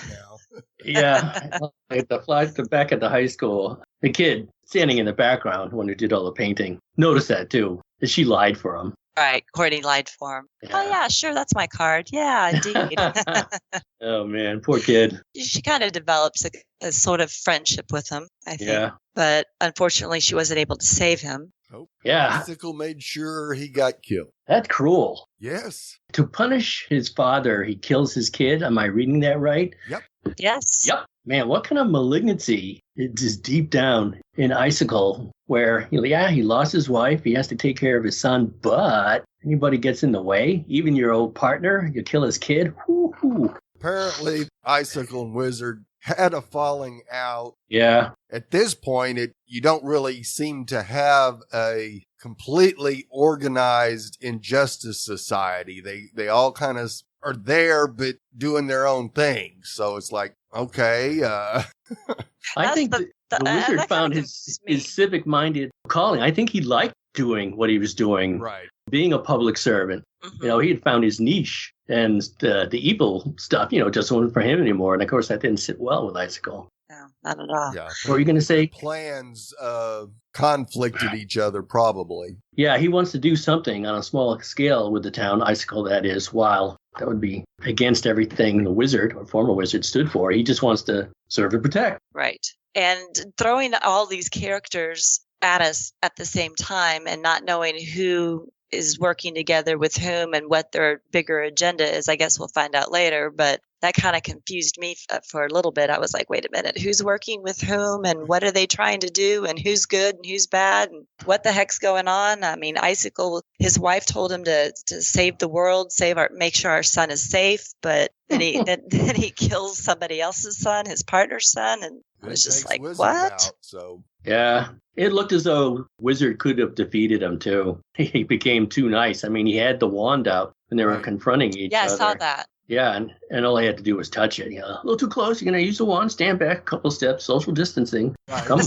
B: Yeah. Like the back at the high school, the kid standing in the background when he did all the painting. Notice that too. That she lied for him.
C: Right. Courtney lied for him.
B: Yeah.
C: Oh, yeah, sure. That's my card. Yeah, indeed.
B: Oh, man. Poor kid.
C: She kind of develops a sort of friendship with him, I think.
B: Yeah.
C: But unfortunately, she wasn't able to save him.
D: Oh,
B: yeah.
D: Icicle made sure he got killed.
B: That's cruel.
D: Yes.
B: To punish his father, he kills his kid. Am I reading that right?
D: Yep.
C: Yes.
B: Yep. Man, what kind of malignancy is deep down in Icicle where, he lost his wife. He has to take care of his son, but anybody gets in the way, even your old partner, you kill his kid. Woo-hoo.
D: Apparently, Icicle and Wizard had a falling out.
B: Yeah.
D: At this point, you don't really seem to have a completely organized injustice society. They all kind of are there, but doing their own thing. So it's like, okay.
B: I think the Wizard found his civic-minded calling. I think he liked doing what he was doing.
D: Right.
B: Being a public servant.
C: Mm-hmm.
B: He had found his niche, and the evil stuff, just wasn't for him anymore. And of course, that didn't sit well with Icicle.
C: No, not at all.
D: Yeah.
B: What were you going to say?
D: Plans conflicted each other, probably.
B: Yeah, he wants to do something on a small scale with the town, Icicle, that is, while that would be against everything the wizard or former wizard stood for. He just wants to serve and protect.
C: Right. And throwing all these characters at us at the same time and not knowing who is working together with whom and what their bigger agenda is, I guess we'll find out later. But that kind of confused me for a little bit. I was like, wait a minute, who's working with whom and what are they trying to do and who's good and who's bad and what the heck's going on? I mean, Icicle, his wife told him to save the world, make sure our son is safe, but then he kills somebody else's son, his partner's son, and I was just like, what?
B: Yeah, it looked as though Wizard could have defeated him too. He became too nice. I mean, he had the wand out when they were confronting each other.
C: Yeah, I saw that.
B: Yeah, and all I had to do was touch it. A little too close. You're going to use the wand, stand back a couple steps, social distancing.
D: Right.
B: Come.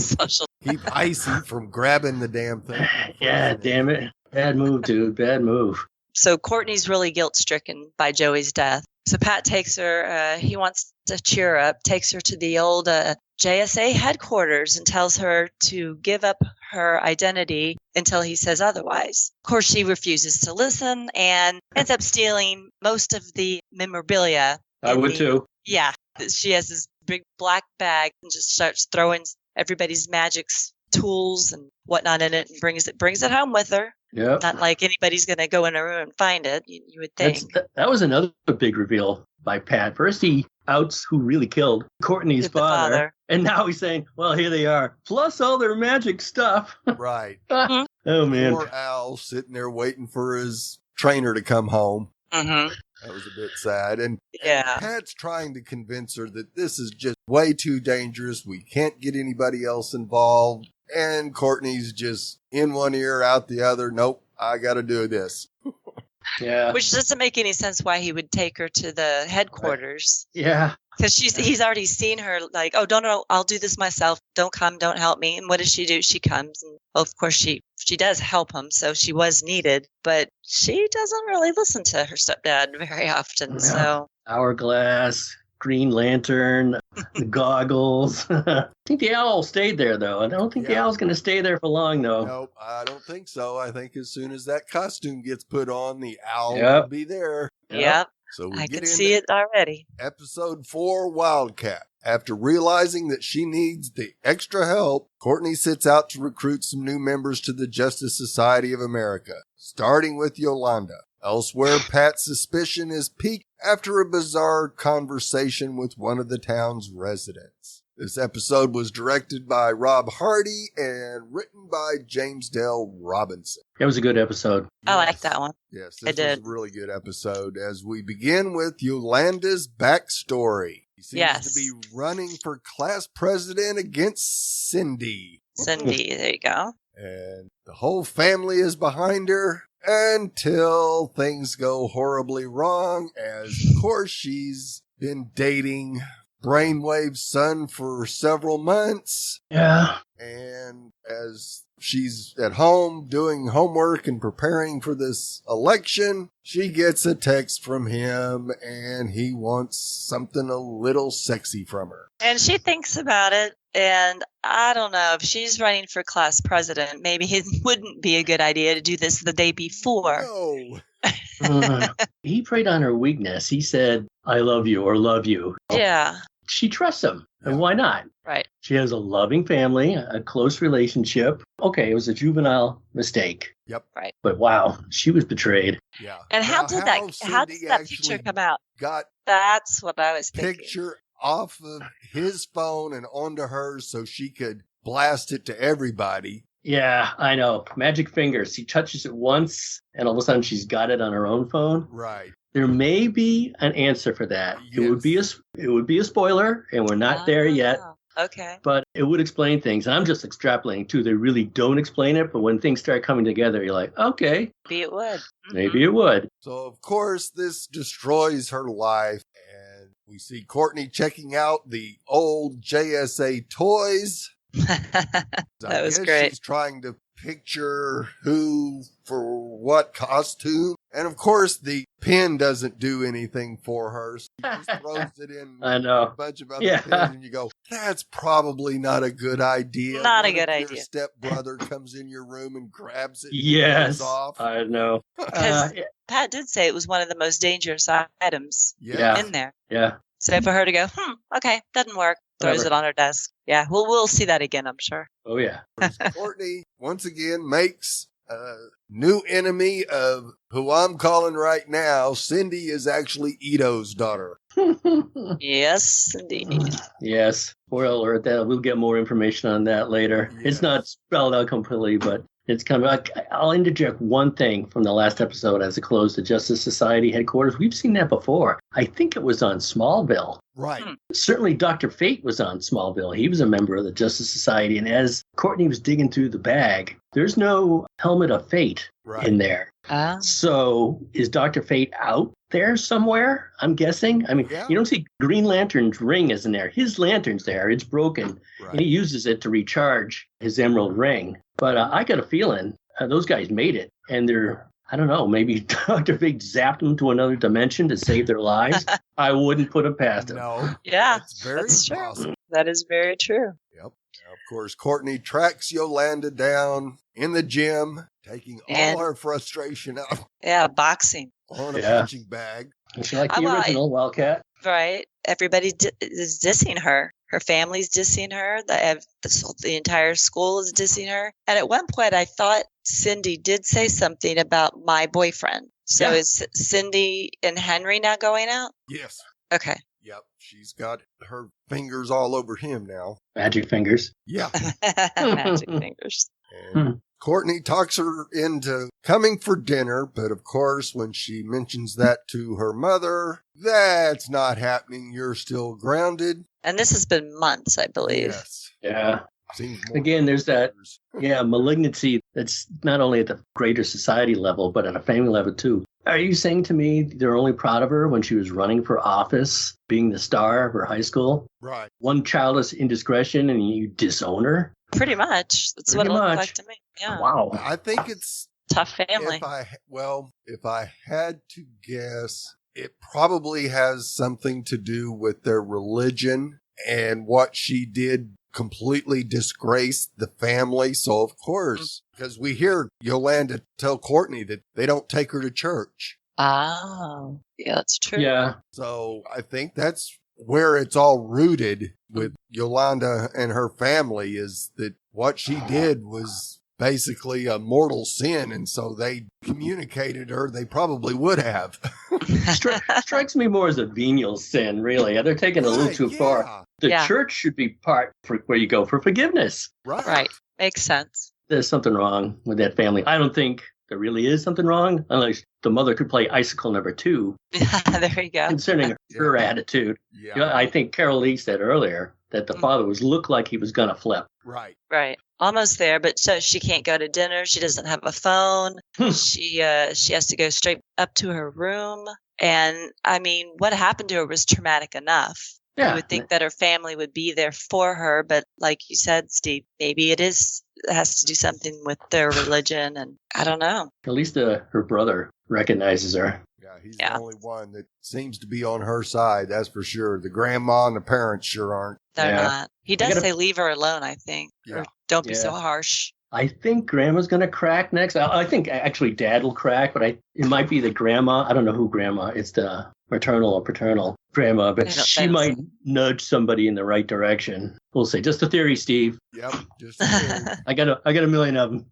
D: Keep Icy from grabbing the damn thing.
B: Yeah, damn it. Bad move, dude. Bad move.
C: So Courtney's really guilt-stricken by Joey's death. So Pat takes her, he wants to cheer her up, takes her to the old JSA headquarters and tells her to give up her identity until he says otherwise. Of course, she refuses to listen and ends up stealing most of the memorabilia.
B: I would too.
C: Yeah. She has this big black bag and just starts throwing everybody's magic tools and whatnot in it and brings it home with her.
B: Yeah.
C: Not like anybody's going to go in a room and find it, you would think.
B: That was another big reveal by Pat. First, he outs who really killed Courtney's
C: With the
B: father. And now he's saying, well, here they are, plus all their magic stuff.
D: Right.
B: Oh, man.
D: Poor Al sitting there waiting for his trainer to come home.
C: Mm-hmm.
D: That was a bit sad. And
C: Yeah.
D: Pat's trying to convince her that this is just way too dangerous. We can't get anybody else involved. And Courtney's just in one ear, out the other. Nope, I got to do this.
B: Yeah.
C: Which doesn't make any sense why he would take her to the headquarters.
B: Yeah.
C: Because he's already seen her like, oh, no, I'll do this myself. Don't come, don't help me. And what does she do? She comes. And of course, she does help him. So she was needed. But she doesn't really listen to her stepdad very often.
B: No.
C: So
B: Hourglass, Green Lantern, the goggles. I think the owl stayed there, though. I don't think the owl's going to stay there for long, though.
D: Nope, I don't think so. I think as soon as that costume gets put on, the owl will be there.
C: Yep.
D: So we
C: I
D: get
C: can see it already.
D: Episode 4, Wildcat. After realizing that she needs the extra help, Courtney sets out to recruit some new members to the Justice Society of America, starting with Yolanda. Elsewhere, Pat's suspicion is piqued after a bizarre conversation with one of the town's residents. This episode was directed by Rob Hardy and written by James Dale Robinson.
B: That was a good episode.
C: I like that one.
D: Yes,
C: I
D: this
C: did.
D: was a really good episode as we begin with Yolanda's backstory. He seems to be running for class president against Cindy.
C: Cindy, there you go.
D: And the whole family is behind her until things go horribly wrong, as of course she's been dating Brainwave's son for several months.
B: Yeah.
D: And as she's at home doing homework and preparing for this election, she gets a text from him and he wants something a little sexy from her.
C: And she thinks about it. And I don't know if she's running for class president, maybe it wouldn't be a good idea to do this the day before.
D: No.
B: He preyed on her weakness. He said, I love you or love you.
C: Yeah.
B: She trusts him. And why not?
C: Right.
B: She has a loving family, a close relationship. Okay, it was a juvenile mistake.
D: Yep.
C: Right.
B: But wow, she was betrayed.
D: Yeah.
C: And how did that
D: Cindy
C: picture come out?
D: Got
C: That's what I was thinking.
D: picture off of his phone and onto hers so she could blast it to everybody.
B: Yeah, I know. Magic fingers. He touches it once, and all of a sudden she's got it on her own phone.
D: Right.
B: There may be an answer for that.
D: Yes.
B: It would be a spoiler, and we're not there yet.
C: Okay.
B: But it would explain things. And I'm just extrapolating too. They really don't explain it, but when things start coming together, you're like, okay,
C: Maybe it would.
B: maybe it would.
D: So, of course, this destroys her life. And we see Courtney checking out the old JSA toys.
C: That was great.
D: She's trying to picture who for what costume. And, of course, the pen doesn't do anything for her. So she just throws it in
B: I know.
D: a bunch of other pens. And you go, that's probably not a good idea.
C: Not a
D: What
C: good
D: if
C: idea.
D: Your stepbrother comes in your room and grabs it.
B: Yes,
D: And off.
B: I know.
C: Because Pat did say it was one of the most dangerous items
B: Yeah.
C: in there.
B: Yeah.
C: So for her to go, okay, doesn't work, throws
B: Whatever.
C: it on her desk. Yeah, we'll see that again, I'm sure.
B: Oh, yeah.
D: Courtney once again makes a new enemy of who I'm calling right now. Cindy is actually Ito's daughter.
C: Yes, indeed.
B: Yes. Spoiler alert, that we'll get more information on that later.
D: Yes.
B: It's not spelled out completely, but it's kind of like, I'll interject one thing from the last episode as it closed the Justice Society headquarters. We've seen that before. I think it was on Smallville.
D: Right.
B: Certainly Dr. Fate was on Smallville. He was a member of the Justice Society. And as Courtney was digging through the bag, there's no helmet of fate in there. So is Dr. Fate out there somewhere? I'm guessing. I mean, you don't see Green Lantern's ring isn't there. His lantern's there. It's broken.
D: Right.
B: And he uses it to recharge his emerald ring. But I got a feeling those guys made it. And they're, I don't know, maybe Dr. Fate zapped them to another dimension to save their lives. I wouldn't put it past him.
D: No.
C: Yeah,
D: That's very
C: that's true.
D: possible.
C: That is very true.
D: Yep. Now, of course, Courtney tracks Yolanda down in the gym, taking all her frustration out
C: Yeah, boxing.
D: on a punching bag.
B: Is she like the original Wildcat?
C: Right. Everybody is dissing her. Her family's dissing her. The entire school is dissing her. And at one point, I thought Cindy did say something about my boyfriend. So is Cindy and Henry now going out?
D: Yes.
C: Okay.
D: Yep, she's got her fingers all over him now.
B: Magic fingers.
D: Yeah.
C: Magic fingers.
D: And Courtney talks her into coming for dinner, but of course, when she mentions that to her mother, that's not happening. You're still grounded.
C: And this has been months, I believe.
D: Yes.
B: Yeah.
D: Seems more
B: Again, there's that,
D: years.
B: malignancy that's not only at the greater society level, but at a family level too. Are you saying to me they're only proud of her when she was running for office, being the star of her high school?
D: Right.
B: One childless indiscretion and you disown her?
C: Pretty much. That's
B: Pretty
C: what it looked
B: much.
C: like to me. Yeah.
B: Wow.
D: I think it's,
C: Tough family.
D: if I had to guess, it probably has something to do with their religion and what she did completely disgraced the family. So of course, because we hear Yolanda tell Courtney that they don't take her to church.
C: Oh, yeah, that's true.
B: Yeah.
D: So I think that's where it's all rooted with Yolanda and her family, is that what she did was basically a mortal sin. And so they communicated her. They probably would have.
B: Strikes me more as a venial sin, really. They're taking it a little too far. The church should be part for where you go for forgiveness.
C: Right. Makes sense.
B: There's something wrong with that family. I don't think there really is something wrong, unless the mother could play Icicle number 2.
C: There you go.
B: Concerning her attitude.
D: Yeah.
B: You know, I think Carolee said earlier that the father looked like he was going to flip.
D: Right.
C: Right. Almost there, but so she can't go to dinner. She doesn't have a phone. She has to go straight up to her room. And I mean, what happened to her was traumatic enough.
B: Yeah.
C: You would think that her family would be there for her, but like you said, Steve, maybe it has to do something with their religion, and I don't know.
B: At least her brother recognizes her.
D: Yeah, he's the only one that seems to be on her side, that's for sure. The grandma and the parents sure aren't.
C: They're not. He does say leave her alone, I think.
D: Yeah.
C: Or don't be so harsh.
B: I think Grandma's going to crack next. I think actually Dad will crack, but it might be the grandma. I don't know who grandma. It's the maternal or paternal grandma, but she might nudge somebody in the right direction. We'll see. Just a theory, Steve.
D: Yep, just a theory.
B: I got a million of them.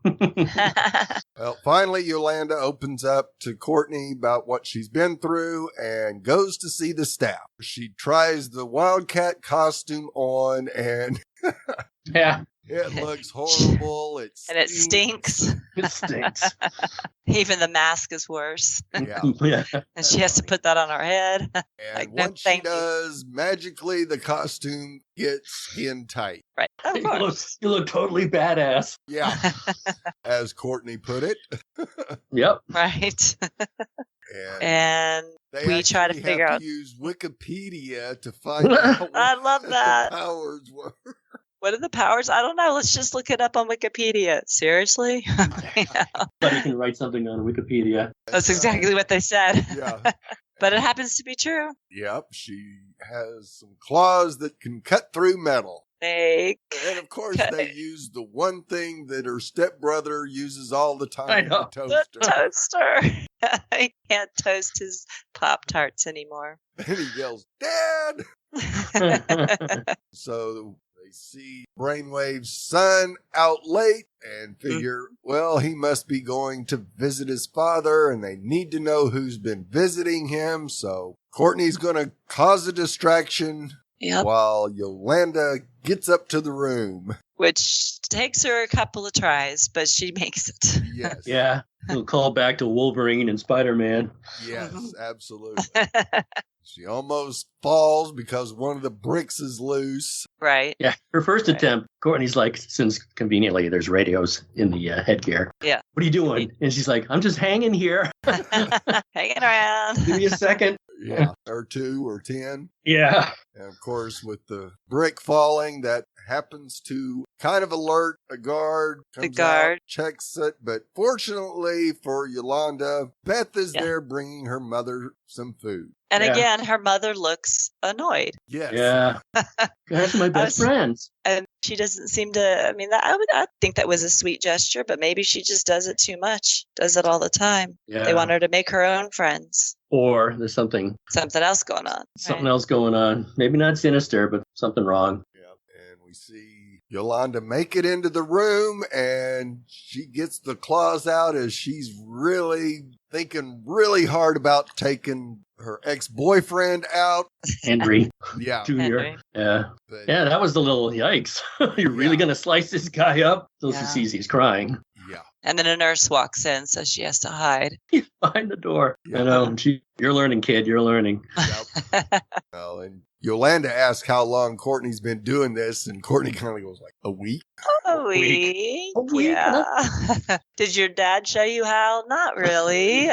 D: Well, finally, Yolanda opens up to Courtney about what she's been through and goes to see the staff. She tries the Wildcat costume on, and
B: yeah.
D: It looks horrible. It
C: stinks.
B: It stinks.
C: Even the mask is worse.
D: Yeah.
C: And she has to put that on her head.
D: And once she does, magically the costume gets skin tight.
C: Right. Of course.
B: You look totally badass.
D: Yeah. As Courtney put it.
B: Yep.
C: Right. And we try to figure out.
D: Use Wikipedia to find out
C: I love that.
D: The powers were.
C: What are the powers? I don't know. Let's just look it up on Wikipedia. Seriously?
B: Somebody can write something on Wikipedia.
C: That's exactly what they said.
D: Yeah.
C: But it happens to be true.
D: Yep. She has some claws that can cut through metal. And of course, they use the one thing that her stepbrother uses all the time.
B: I know.
C: The toaster. He can't toast his Pop-Tarts anymore.
D: And he yells, Dad! So they see Brainwave's son out late and figure, well, he must be going to visit his father, and they need to know who's been visiting him. So Courtney's going to cause a distraction while Yolanda gets up to the room.
C: Which takes her a couple of tries, but she makes it.
D: Yes.
B: Yeah. We'll call back to Wolverine and Spider-Man.
D: Yes, absolutely. She almost falls because one of the bricks is loose.
C: Right.
B: Yeah. Her first attempt, Courtney's like, since conveniently there's radios in the headgear.
C: Yeah.
B: What are you doing? And she's like, I'm just hanging here.
C: Hanging around.
B: Give me a second.
D: Yeah. Or 2 or 10.
B: Yeah.
D: And of course, with the brick falling, that happens to kind of alert a guard.
C: The guard
D: checks it. But fortunately for Yolanda, Beth is there bringing her mother some food.
C: And again, her mother looks annoyed.
D: Yes.
B: Yeah. That's my best friends.
C: And she doesn't seem to, I mean, I think that was a sweet gesture, but maybe she just does it too much, does it all the time.
B: Yeah.
C: They want her to make her own friends.
B: Or there's something
C: else going on.
B: Something else going on. Maybe not sinister, but something wrong.
D: Yeah. And we see Yolanda make it into the room, and she gets the claws out as she's really thinking really hard about taking her ex-boyfriend out.
B: Henry
D: Yeah.
B: Jr.
C: Henry.
B: Yeah.
D: But,
B: Yeah, that was the little yikes. You're really going to slice this guy up? So she
C: Yeah.
B: sees he's crying.
D: yeah.
C: And then a nurse walks in, so she has to hide.
B: He's behind the door.
D: Yeah.
B: I know. You're learning, kid. You're learning.
D: Yep. Well, and Yolanda asks how long Courtney's been doing this, and Courtney kind of goes like, a week?
C: A week.
B: A week.
C: Yeah. Did your dad show you how? Not really.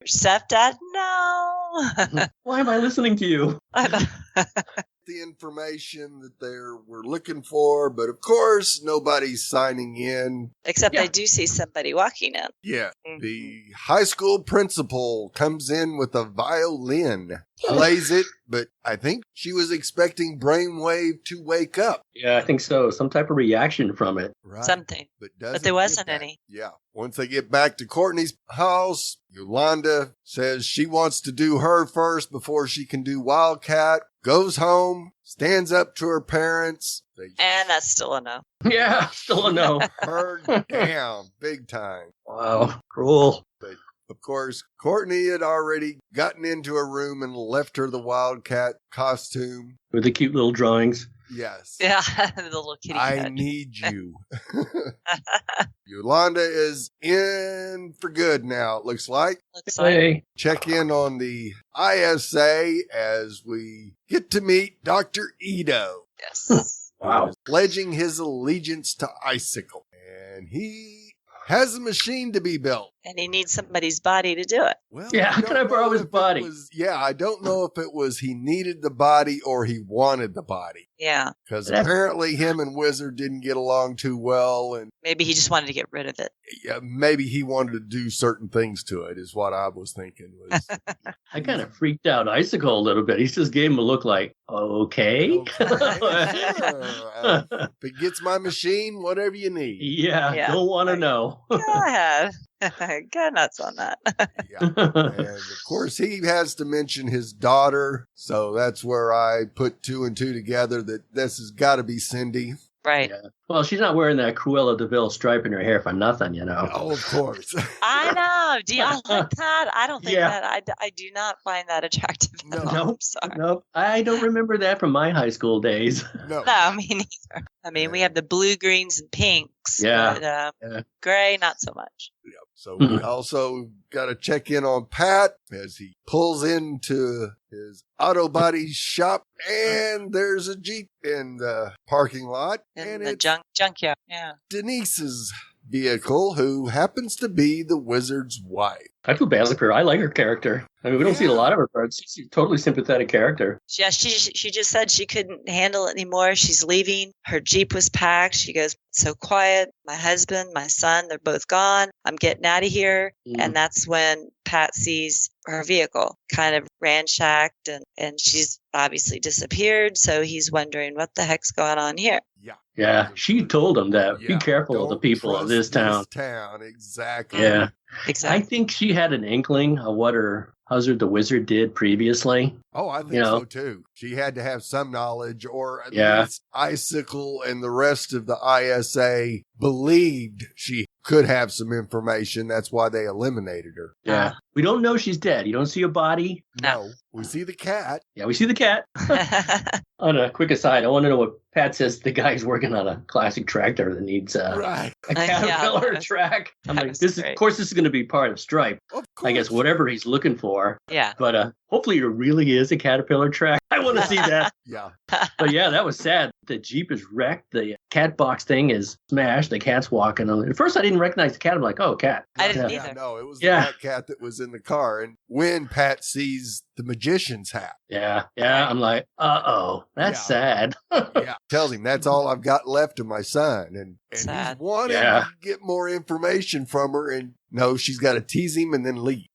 C: Stepdad? No.
B: Why am I listening to you?
D: The information that we're looking for, but of course nobody's signing in.
C: Except
B: Yeah.
C: I do see somebody walking in.
D: Yeah. The high school principal comes in with a violin, plays it, but I think she was expecting Brainwave to wake up.
B: Yeah, I think so. Some type of reaction from it.
D: Right.
C: Something.
D: But
C: there
D: doesn't
C: wasn't
D: get that.
C: any.
D: Yeah. Once they get back to Courtney's house, Yolanda says she wants to do her first before she can do Wildcat. Goes home, stands up to her parents. They
C: And that's still a no.
B: Yeah, still a no.
D: her down big time.
B: Wow, cruel.
D: Of course, Courtney had already gotten into her room and left her the Wildcat costume.
B: With the cute little drawings.
D: Yes.
C: Yeah, the little kitty
D: I
C: cat.
D: need you. Yolanda is in for good now, it looks like.
C: Looks like.
B: Hey.
D: Check in on the ISA as we get to meet Dr. Ito.
C: Yes.
B: Wow.
D: Who is pledging his allegiance to Icicle. And he has a machine to be built.
C: And he needs somebody's body to do it.
D: Well,
B: Yeah,
D: I
B: can I
D: don't
B: borrow
D: know
B: his
D: if it
B: body?
D: I don't know if it was he needed the body or he wanted the body.
C: Yeah.
D: Because
B: That's-
D: apparently him and Wizard didn't get along too well. And
C: Maybe he just wanted to get rid of it.
D: yeah, maybe he wanted to do certain things to it is what I was thinking. Was
B: I kind of freaked out Icicle a little bit. He just gave him a look like, okay.
D: if it gets my machine, whatever you need.
B: Yeah,
C: Yeah.
B: don't want to know.
C: Go ahead. Go nuts on that.
D: Yeah. And of course, he has to mention his daughter. So that's where I put 2 and 2 together that this has got to be Cindy.
C: Right.
B: Yeah. Well, she's not wearing that Cruella de Vil stripe in her hair for nothing, you know.
D: Oh, of course.
C: I know. Do y'all like that? I don't think
B: Yeah.
C: that. I do not find that attractive.
D: No.
C: at all.
B: Nope.
C: I'm sorry.
B: Nope. I don't remember that from my high school days.
D: No.
C: No, me neither. I mean, we have the blue, greens, and pinks.
B: Yeah.
C: But,
B: Yeah.
C: gray, not so much.
D: Yep. So we also got to check in on Pat as he pulls into his auto body shop, and there's a Jeep in the parking lot,
C: In
D: and
C: the
D: it's
C: junkyard. Yeah.
D: Denise's vehicle, who happens to be the Wizard's wife.
B: I feel badly for her. I like her character. I mean, we don't see a lot of her parts. She's a totally sympathetic character.
C: Yeah, she just said she couldn't handle it anymore. She's leaving. Her Jeep was packed. She goes, so quiet. My husband, my son, they're both gone. I'm getting out of here. And that's when Pat sees her vehicle kind of ransacked and she's obviously disappeared. So he's wondering what the heck's going on here.
D: Yeah.
B: Yeah, she told him that. Be
D: Yeah.
B: careful of the
D: Don't
B: people of
D: trust
B: this town.
D: Exactly.
B: Yeah. I
C: Exactly.
B: think she had an inkling of what her husband, the Wizard, did previously.
D: Oh, I think
B: You know.
D: so too. She had to have some knowledge, or at
B: Yeah.
D: least Icicle and the rest of the ISA believed she could have some information. That's why they eliminated her.
B: Yeah. We don't know she's dead. You don't see a body.
C: No.
D: We see the cat.
B: Yeah, we see the cat. On a quick aside, I want to know what Pat says to the guy who's working on a classic tractor that needs
D: Right.
B: a caterpillar track. I'm
C: that
B: like,
C: was
B: this is,
C: great.
B: of course, this is going to be part of S.T.R.I.P.E.
D: Of
B: I guess
D: course.
B: whatever he's looking for.
C: Yeah.
B: But hopefully it really is a caterpillar track. I want to see that.
D: Yeah.
B: But yeah, that was sad. The Jeep is wrecked. The cat box thing is smashed. The cat's walking on it. At first, I didn't recognize the cat. I'm like, oh, cat.
C: I didn't
B: Yeah.
C: either.
D: No, it was
B: Yeah.
D: the black cat that was in the car. And when Pat sees the magician's hat,
B: Yeah. I'm like, uh-oh. That's sad.
D: yeah, tells him that's all I've got left of my son. And
C: Sad.
D: he's wanting
B: Yeah.
D: to get more information from her. And no, she's got to tease him and then leave.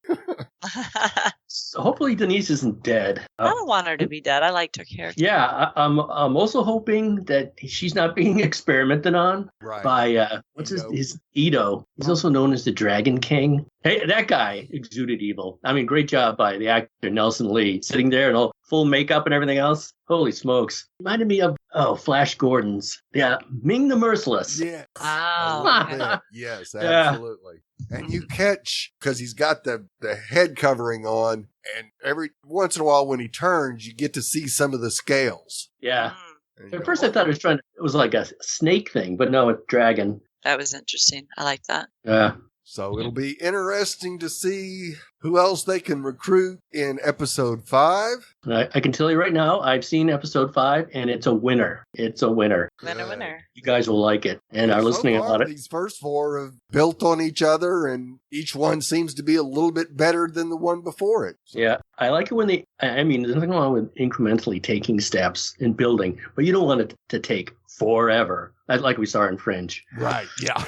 B: So hopefully Denise isn't dead.
C: I don't want her to be dead. I liked her character.
B: Yeah, I'm also hoping that she's not being experimented on
D: Right.
B: by what's
D: Ito.
B: his Ito. He's also known as the Dragon King. Hey, that guy exuded evil. I mean, great job by the actor Nelson Lee, sitting there in all full makeup and everything else. Holy smokes! Reminded me of Flash Gordon's. Yeah, Ming the Merciless.
D: Yes.
C: Wow.
D: A little bit. Yes, absolutely. And you catch, because he's got the head covering on, and every once in a while when he turns, you get to see some of the scales.
B: Yeah.
D: And
B: At first I thought it was like a snake thing, but no, it's dragon.
C: That was interesting. I like that.
B: Yeah.
D: So it'll be interesting to see who else they can recruit in episode 5.
B: I can tell you right now, I've seen episode 5, and it's a winner. It's a winner.
C: Winner.
B: You guys will like it, and are listening
D: so far,
B: about it.
D: These first 4 have built on each other, and each one seems to be a little bit better than the one before it. So.
B: Yeah, I like it when there's nothing wrong with incrementally taking steps in building, but you don't want it to take forever. Like we saw in Fringe.
D: Right, yeah.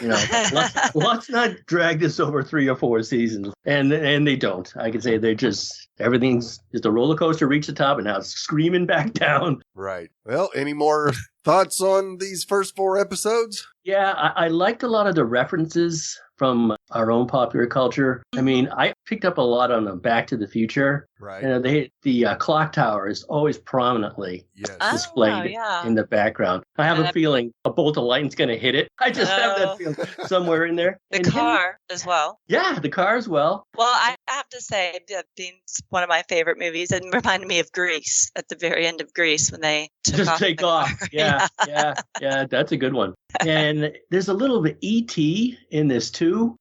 B: Let's not drag this over 3 or 4 seasons. And they don't. I can say they're just, everything's just a roller coaster, reach the top, and now it's screaming back down.
D: Right. Well, any more thoughts on these first 4 episodes?
B: Yeah, I liked a lot of the references from our own popular culture. I mean, I picked up a lot on the Back to the Future.
D: Right.
B: The clock tower is always prominently displayed in the background. I have a feeling a bolt of lightning's going to hit it. I just have that feeling somewhere in there.
C: The car as well.
B: Yeah, the car as well.
C: Well, I have to say, being one of my favorite movies, it reminded me of Grease at the very end of Grease when they
B: take off. Yeah, that's a good one. And there's a little bit E.T. in this too.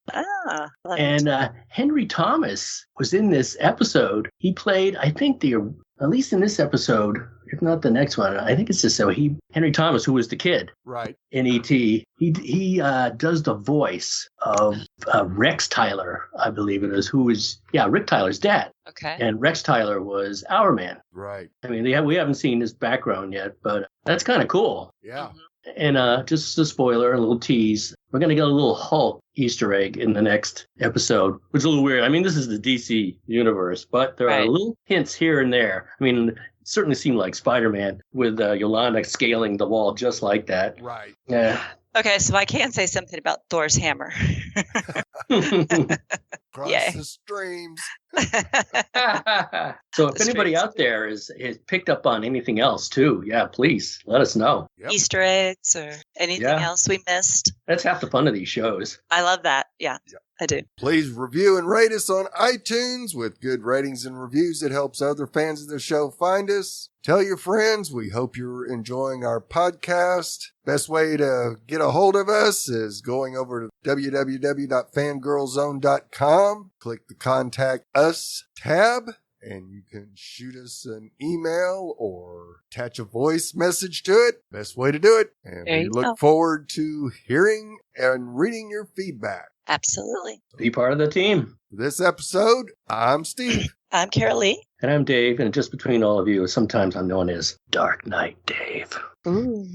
B: And Henry Thomas was in this episode. He played, I think, at least in this episode, if not the next one, I think it's just so Henry Thomas, who was the kid,
D: right,
B: in E.T. He does the voice of Rex Tyler, I believe it is, who is Rick Tyler's dad.
C: Okay.
B: And Rex Tyler was our man.
D: Right.
B: I mean, we haven't seen his background yet, but that's kind of cool.
D: Yeah.
C: Mm-hmm.
B: And just a spoiler, a little tease, we're going to get a little Hulk Easter egg in the next episode, which is a little weird. I mean, this is the DC universe, but there are little hints here and there. I mean, it certainly seemed like Spider-Man with Yolanda scaling the wall just like that.
D: Right.
B: Yeah.
C: Okay, so I can say something about Thor's hammer.
D: Cross the streams.
B: So if anybody out there is picked up on anything else too, please let us know.
D: Yep.
C: Easter eggs or anything else we missed.
B: That's half the fun of these shows.
C: I love that. Yeah. I do.
D: Please review and rate us on iTunes with good ratings and reviews. It helps other fans of the show find us. Tell your friends. We hope you're enjoying our podcast. Best way to get a hold of us is going over to www.fangirlzone.com. Click the Contact Us tab, and you can shoot us an email or attach a voice message to it. Best way to do it. And we look forward to hearing and reading your feedback.
C: Absolutely.
B: Be part of the team.
D: For this episode, I'm Steve.
C: I'm Carolee.
B: And I'm Dave. And just between all of you, sometimes I'm known as Dark Knight Dave.
C: Ooh.